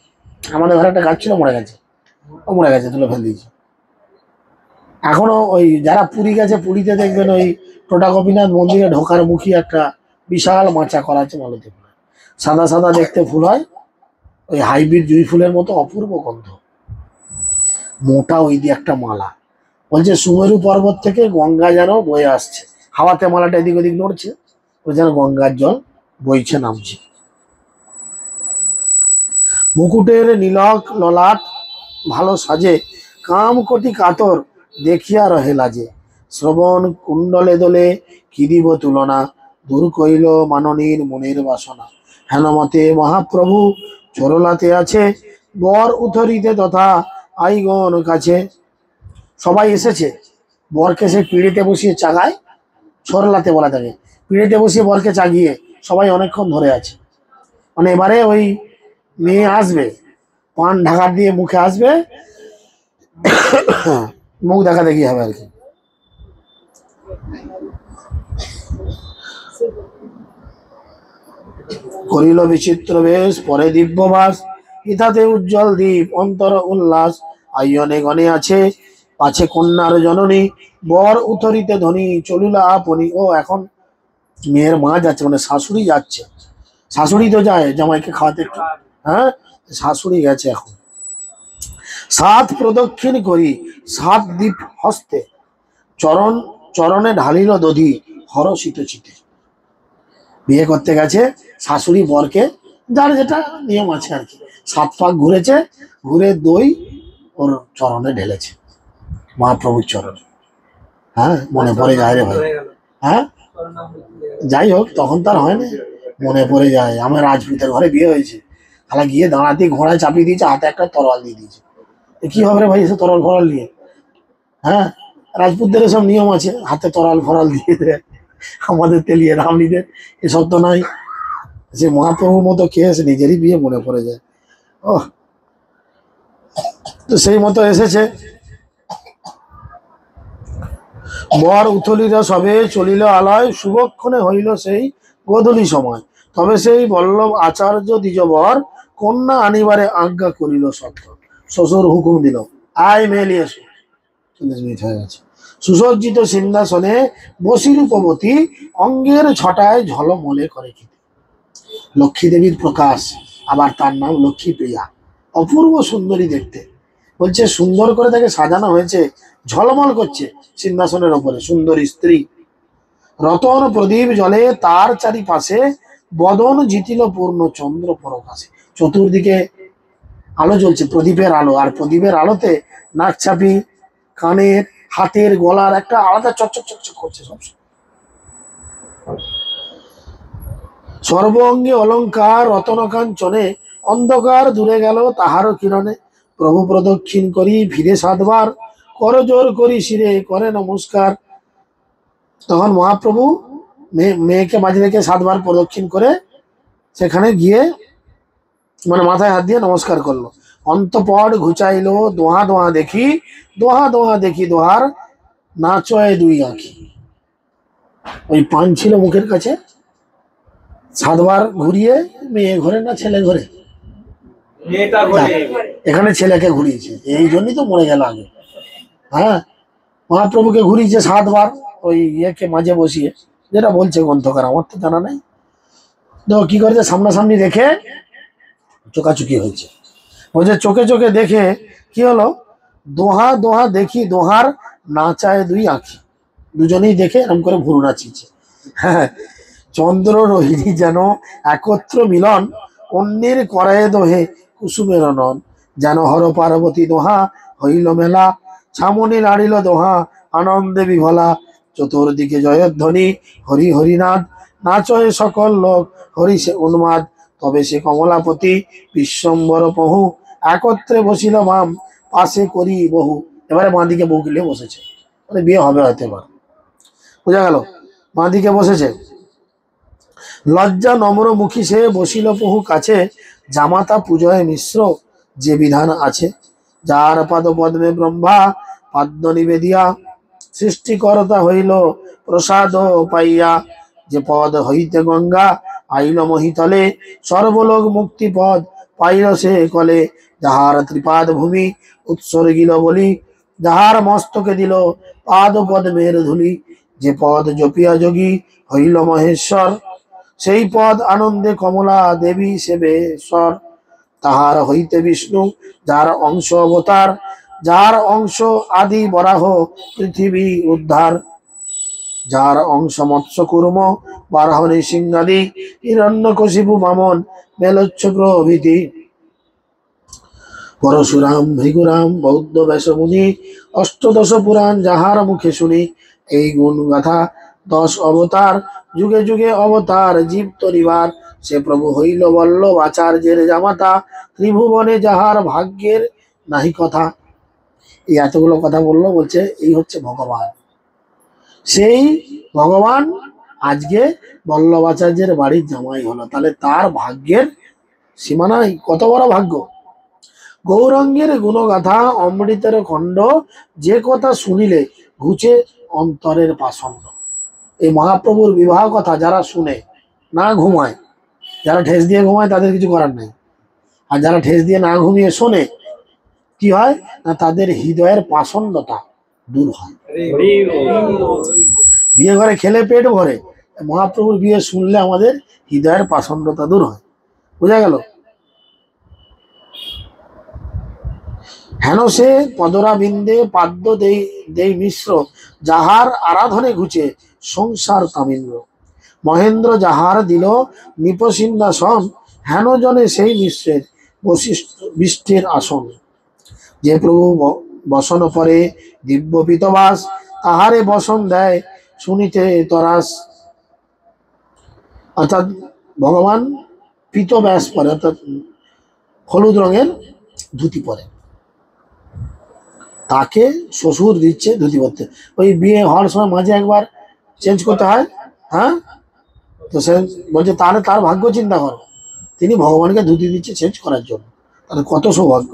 আমাদের ঘরে একটা গাছ ছিল, মরে গেছে। ও মরে গেছে, তুলে ফেল দিয়েছে। এখনো ওই যারা পুরী গেছে, পুরীতে দেখবেন ওই টোটা গোপীনাথ মন্দিরে ঢোকার মুখী একটা বিশাল মাচা করা আছে মালতী ফুল। সাদা সাদা দেখতে ফুল হয়, ওই হাইব্রিড জুঁই ফুলের মতো অপূর্ব গন্ধ, মোটা ওই দিয়ে একটা মালা। বলছে সুমেরু পর্বত থেকে গঙ্গা যেন বয়ে আসছে, হাওয়াতে মালাটা এদিক ওদিক নড়ছে, ও যেন গঙ্গার জল বইছে নামছে। মুকুটের নীলক ললাট ভালো সাজে, কাম কোটি কাতর দেখিয়া রহে লাজে, শ্রবণ কুণ্ডলে দোলে কি দিব তুলনা, দূর কইল মাননীর মনের বাসনা। হেনমতে মহাপ্রভু চরলাতে আছে, বর উথরিতে তথা আইগণ কাছে। সবাই এসেছে, বরকে সে পিড়িতে বসিয়ে চাগায়, ছরলাতে বলা থাকে, পিড়িতে বসিয়ে বরকে চাগিয়ে সবাই অনেকক্ষণ ধরে আছে। মানে এবারে ওই মেয়ে আসবে, পান ঢাকার দিয়ে মুখে আসবে, মুখ দেখা দেখি হবে আর কি। করিল বিচিত্র বেশ, পরে দিব্যবাস, ইথাতে উজ্জ্বল দ্বীপ অন্তর উল্লাস। আইয়নে গণে আছে, পাছে কন্যার জননী, বর উথরিতে ধনী চলিল আপনি। ও এখন মেয়ের মা যাচ্ছে, মানে শাশুড়ি যাচ্ছে। শাশুড়ি তো যায় জামাইকে খাওয়াতে একটু, হ্যাঁ, শাশুড়ি গেছে এখন। সাত প্রদক্ষিণ করি সাত দ্বীপ হস্তে, চরণ চরণে ঢালিল দধি হরষিত চিতে। বিয়ে করতে গেছে, শাশুড়ি বরকে, যার যেটা নিয়ম আছে আর কি, 7 পাক ঘুরেছে, ঘুরে দই ওর চরণে ঢেলেছে, মহাপ্রভুর চরণে। হ্যাঁ, মনে পড়ে যায় রে ভাই। হ্যাঁ, যাই হোক, তখন তার হয় না, মনে পড়ে যায়। আমার রাজপুতের ঘরে বিয়ে হয়েছে, খালা গিয়ে দাঁড়াতে ঘোড়ায় চাপিয়ে দিয়েছে, হাতে একটা তরোয়াল দিয়ে দিয়েছে। কি হবে রে ভাই এসে তরোয়াল ফরল নিয়ে? হ্যাঁ, রাজপুতদের সব নিয়ম আছে, হাতে তরোয়াল ফরল দিয়ে দেয়। আমাদের তেলিয়ে রামলিদের এসব তো নাই। যে মহাপ্রভুর মতো কেস, নিজেরই বিয়ে মনে পড়ে যায়। ও, তো সেই মতো এসেছে। বর উথলিরা সবে চলিল আলয়, শুভক্ষণে হইল সেই গোধূলি সময়। তবে সেই বল্লভ আচার্য দ্বিজবর কন্যা আনিবারে আজ্ঞা করিল সত্য। শ্বশুর হুকুম দিল, আয় মেয়ে এসো। 40 মিনিট হয়ে গেছে। সুসজ্জিত সিংহাসনে বসি রূপবতী, অঙ্গের ছটায় ঝলমলে করে খেতে। লক্ষ্মী দেবীর প্রকাশ, আবার তার নাম লক্ষ্মী প্রিয়া, অপূর্ব সুন্দরী দেখতে। বলছে সুন্দর করে তাকে সাজানো হয়েছে, ঝলমল করছে সিংহাসনের ওপরে সুন্দরী স্ত্রী। রতন প্রদীপ জলে তার চারিপাশে, বদন জিতিল পূর্ণ চন্দ্র প্রকাশে। চতুর্দিকে আলো জ্বলছে, প্রদীপের আলো, আর প্রদীপের আলোতে নাক ছাপি, কানের, হাতের, গলার একটা আলাদা চকচক চকচক করছে সবসময়। সর্ব অঙ্গে অলঙ্কার রতনকাঞ্চনে, অন্ধকার দূরে গেল তাহারও কিরণে। প্রভু প্রদক্ষিণ করি ফিরে 7 বার, করজোর করি শিরে করে নমস্কার। তখন মহাপ্রভু মেয়েকে মাঝে রেখে 7 বার প্রদক্ষিণ করে সেখানে গিয়ে মানে মাথায় হাত দিয়ে নমস্কার করলো। অন্তপট ঘুচাইলো দোহা দোহা দেখি, দোহা দোহা দেখি দোহার নাচয় 2 আঁখি। ওই পান ছিল মুখের কাছে, 7 বার ঘুরিয়ে মেয়ে ঘরে না ছেলে ঘরে, এখানে ছেলেকে ঘুরিয়েছে, এই জন্যই তো মরে গেল আগে। হ্যাঁ, মহাপ্রভুকে ঘুরিয়েছে 7 বার ওই ইয়েকে মাঝে বসিয়ে, যেটা বলছে গ্রন্থকার, আমার তো জানা নাই। তো কি করেছে, সামনাসামনি রেখে চোকাচুকি হয়েছে। বলছে চোখে চোখে দেখে কি হলো, দোহা দোহা দেখি দোহার নাচায় 2 আঁখি। দুজনেই দেখে এরকম করে ভুরু নাচিয়েছে। হ্যাঁ, চন্দ্র রোহিণী যেন একত্র মিলন, অন্যের করায় দোহে কুসুমের নন। যেন হর পার্বতী দোহা হইল মেলা, ছামনি নাড়িল দোহা আনন্দে বিভলা। চতুর্দিকে জয়ধ্বনি হরি হরিনাথ, নাচয়ে সকল লোক হরি সে উন্মাদ। তবে সে কমলাপতি বিশ্বম্বর পহু, একত্রে বসিল বাম পাশে করি বহু। এবারে বাঁ দিকে বউ গিলে বসেছে, মানে বিয়ে হবে হয়তো এবার, বোঝা গেল। বাঁ দিকে বসেছে, লজ্জা নম্র মুখী সে বসিল বহু কাছে। জামাতা পূজয় মিশ্র যে বিধান আছে, যার পাদ পদ্মে ব্রহ্মা পাদ্য নিবেদিয়া। সৃষ্টিকর্তা হইল প্রসাদ পাইয়া, যে পদ হইতে গঙ্গা আইল মহিতলে। সর্বলোক মুক্তি পদ পাইল সে কলে, যাহার ত্রিপাদ ভূমি উৎসর্গিল বলি। যাহার মস্তকে দিল পাদ পদ্মের ধুলি, যে পদ জপিয়া যোগী হইল মহেশ্বর। সেই পদ আনন্দে কমলা দেবী সেবেশ্বর। তাহার হইতে বিষ্ণু যার অংশ অবতার, যার অংশ আদি বরাহ পৃথিবী উদ্ধার। যার অংশ মৎস্য কুর্ম বারাহ নৃসিংহাদি, হিরণ্যকশিপু বামন মেলচ্ছ প্রভৃতি। পরশুরাম ভৃগুরাম বৌদ্ধ বেশমুনি, অষ্টদশ পুরাণ যাহার মুখে শুনি। এই গুণ গাথা 10 অবতার, যুগে যুগে অবতার জীব তরিবার। সে প্রভু হইল বল্লভ আচার্যের জামাতা, ত্রিভুবনে যাহার ভাগ্যের নাহি কথা। এই এতগুলো কথা বললো, বলছে এই হচ্ছে ভগবান। সেই ভগবান আজকে বল্লভাচার্যের বাড়ির জামাই হলো, তাহলে তার ভাগ্যের সীমা নাই, কত বড় ভাগ্য। গৌরাঙ্গের গুণগাথা অমৃতের খণ্ড, যে কথা শুনিলে ঘুচে অন্তরের পাষণ্ড। এই মহাপ্রভুর বিবাহ কথা যারা শুনে না ঘুমায়, যারা ঠেস দিয়ে ঘুমায় তাদের কিছু করার নেই, আর যারা ঠেস দিয়ে না ঘুমিয়ে শোনে কি হয় না, তাদের হৃদয়ের পাষণ্ডতা দূর হয়। বিয়ে ঘরে খেলে পেট ভরে, মহাপ্রভুর বিয়ে শুনলে আমাদের হৃদয়ের পাষণ্ডতা দূর হয়, বোঝা গেল। হেন সে পদরা বিন্দে পাদ্য দেই দেই মিশ্র, যাহার আরাধনে ঘুচে সংসার কামিন্দ্র। মহেন্দ্র যাহার দিল নিপসিন্দাসন, হেন জনে সেই মিশ্রের বশিষ্ঠ বিষ্টের আসন। যে প্রভু বসন পরে দিব্য পিতবাস, তাহারে বসন দেয় শুনিতে তরাস। অর্থাৎ ভগবান পিত ব্যাস পরে, অর্থাৎ হলুদ রঙের ধুতি পরে, তাকে শ্বশুর দিচ্ছে ধুতি পরতে। ওই বিয়ে হওয়ার সময় মাঝে একবার চেঞ্জ করতে হয়, হ্যাঁ। তো সে বলছে তাহলে তার ভাগ্য চিন্তা করো, তিনি ভগবানকে ধুতি দিচ্ছে চেঞ্জ করার জন্য, তাহলে কত সৌভাগ্য।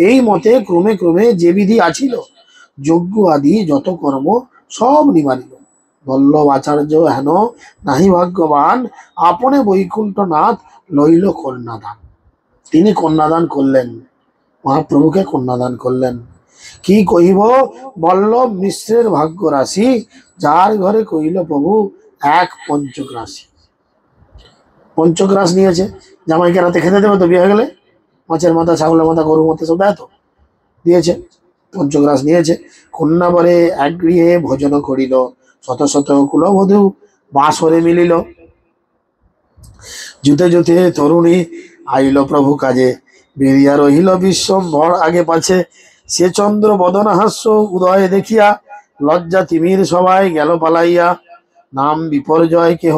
এই মতে ক্রমে ক্রমে যে বিধি আছিল, যজ্ঞ আদি যত কর্ম সব নিবারিল। বল্লভ আচার্য হেন নাহি ভাগ্যবান, আপনে বৈকুণ্ঠনাথ লইল কন্যাদান। তিনি কন্যাদান করলেন, মহাপ্রভুকে কন্যাদান করলেন। কি কহিব বল্লভ মিশ্রের ভাগ্য রাশি, যার ঘরে কহিল প্রভু এক পঞ্চগ্রাসী। পঞ্চগ্রাস নিয়েছে, জামাইকে রাতে খেতে দেবে তো বিয়ে হয়ে গেলে, মাছের মাথা, ছাগলের মাথা, গরুর মাথা সব দেয় তো, দিয়েছে। পঞ্চগ্রাস নিয়েছে। কন্যা বরে এক গৃহে ভোজন করিল, শত শত কুলবধূ বাসরে মিলিল। জুতে জুতে তরুণী আইল প্রভু কাজে, বেরিয়া রহিল বিশ্বম্ভর আগে পাছে। সে চন্দ্র বদন হাস্য উদয় দেখিয়া, লজ্জা তিমির সবাই গেল পালাইয়া। নাম বিপর্যয় কেহ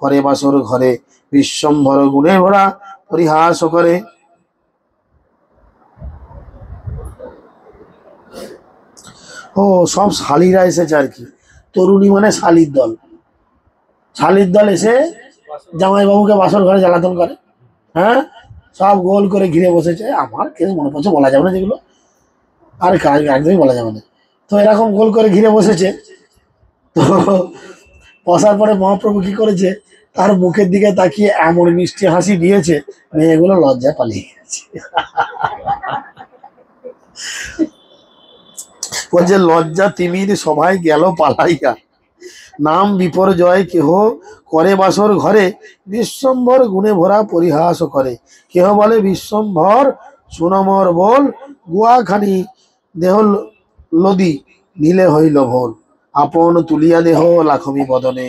করে বাসর ঘরে, বিশ্বম্ভর গুণে ভরা পরিহাস করে। ও সব শালীরা এসেছে আর কি, তরুণী মানে শালীর দল। শালীর দল এসে জামাইবাবুকে বাসর ঘরে জ্বালাতন করে, হ্যাঁ। সব গোল করে ঘিরে বসেছে, আমার কেস মনে পড়ছে, বলা যাবে না যেগুলো, আর কাজ একদমই বলা যাবে না। তো এরকম গোল করে ঘিরে বসেছে। তো বসার পরে মহাপ্রভু কি করেছে, তার মুখের দিকে তাকিয়ে এমন মিষ্টি হাসি দিয়েছে, মেয়েগুলো লজ্জায় পালিয়ে গেছে। বলছে লজ্জা তিমির সবাই গেল পালাইয়া, নাম বিপর্যয় কেহ করে বাসর ঘরে, বিশ্বম্ভর গুণে ভরা পরিহাস করে। কেহ বলে বিশ্বম্ভর সুনমর বল, গুয়াখানি দেহ লদি নীলে হইল ভোল। আপন তুলিয়া দেহ লাখমি বদনে,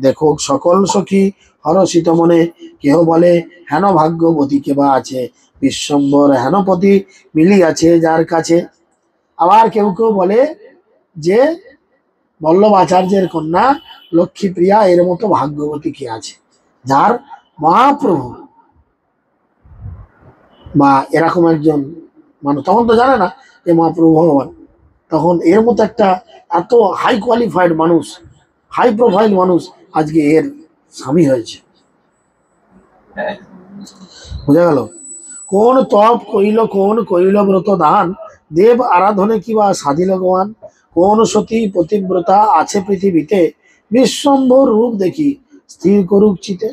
দেখো সকল সখী হরষিত মনে। কেহ বলে হেন ভাগ্যবতী কেবা আছে, বিশ্বম্ভর হেনপতি মিলিয়াছে যার কাছে। আবার কেউ কেউ বলে যে বল্লভ আচার্যের কন্যা লক্ষ্মীপ্রিয়া এর মতো ভাগ্যবতী কে আছে, যার মহাপ্রভু বা এরকম একজন মানুষ, তখন তো জানে না যে মহাপ্রভু ভগবান, তখন এর মতো একটা এত হাই কোয়ালিফাইড মানুষ, হাই প্রোফাইল মানুষ আজকে এর স্বামী হয়েছে। বোঝা গেল? কোন তপ কইল কোন কইল ব্রত দান, দেব আরাধনে কিবা সাধিল গোয়ান। কোন সতী পতিব্রতা আছে পৃথিবীতে, বিশ্বম্ভর রূপ দেখি স্থির করুক চিতে।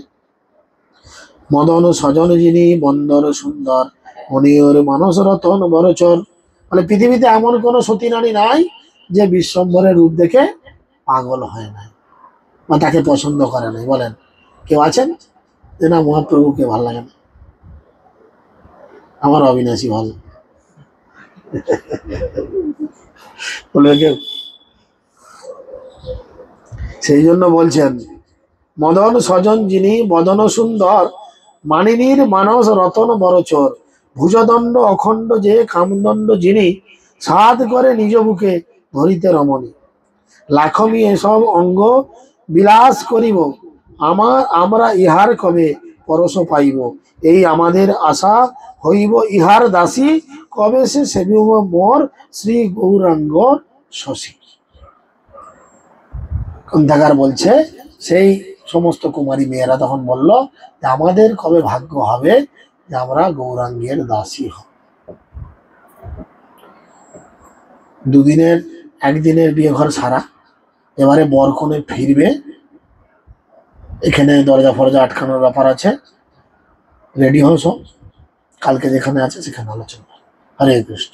মদন স্বজন যিনি বন্দর সুন্দর, মনিয়র মানস রতন বরচর। মানে পৃথিবীতে এমন কোন সতী নারী নাই যে বিশ্বম্ভরের রূপ দেখে পাগল হয় নাই বা তাকে পছন্দ করে নাই। বলেন কেউ আছেন যে না মহাপ্রভুকে ভালো লাগে না? আমার অবিনাশী ভালো বলবে কেউ? সেই জন্য বলছেন মদন স্বজন যিনি বদন সুন্দর, মানিনীর মানস রতন বরচর। ভুজদণ্ড অখণ্ড যে কামদণ্ড যিনি, সাধ করে নিজ বুকে ধরিতে রমণী। লাখমি এসব অঙ্গ বিলাস করিব, আমরা ইহার কবে পরশ পাইব। এই আমাদের আশা হইব ইহার দাসী, কবে সে সেবিব মোর শ্রী গৌরাঙ্গ শশী। গ্রন্থাগার বলছে সেই সমস্ত কুমারী মেয়েরা তখন বলল যে আমাদের কবে ভাগ্য হবে যে আমরা গৌরাঙ্গের দাসী হব। দুদিনের একদিনের বিয়ে ঘর সারা, এবারে বর কনে ফিরবে, এখানে দরজা ফরজা আটকানোর ব্যাপার আছে, রেডি হও সব, কালকে যেখানে আছে সেখানে আলোচনা। হরে কৃষ্ণ।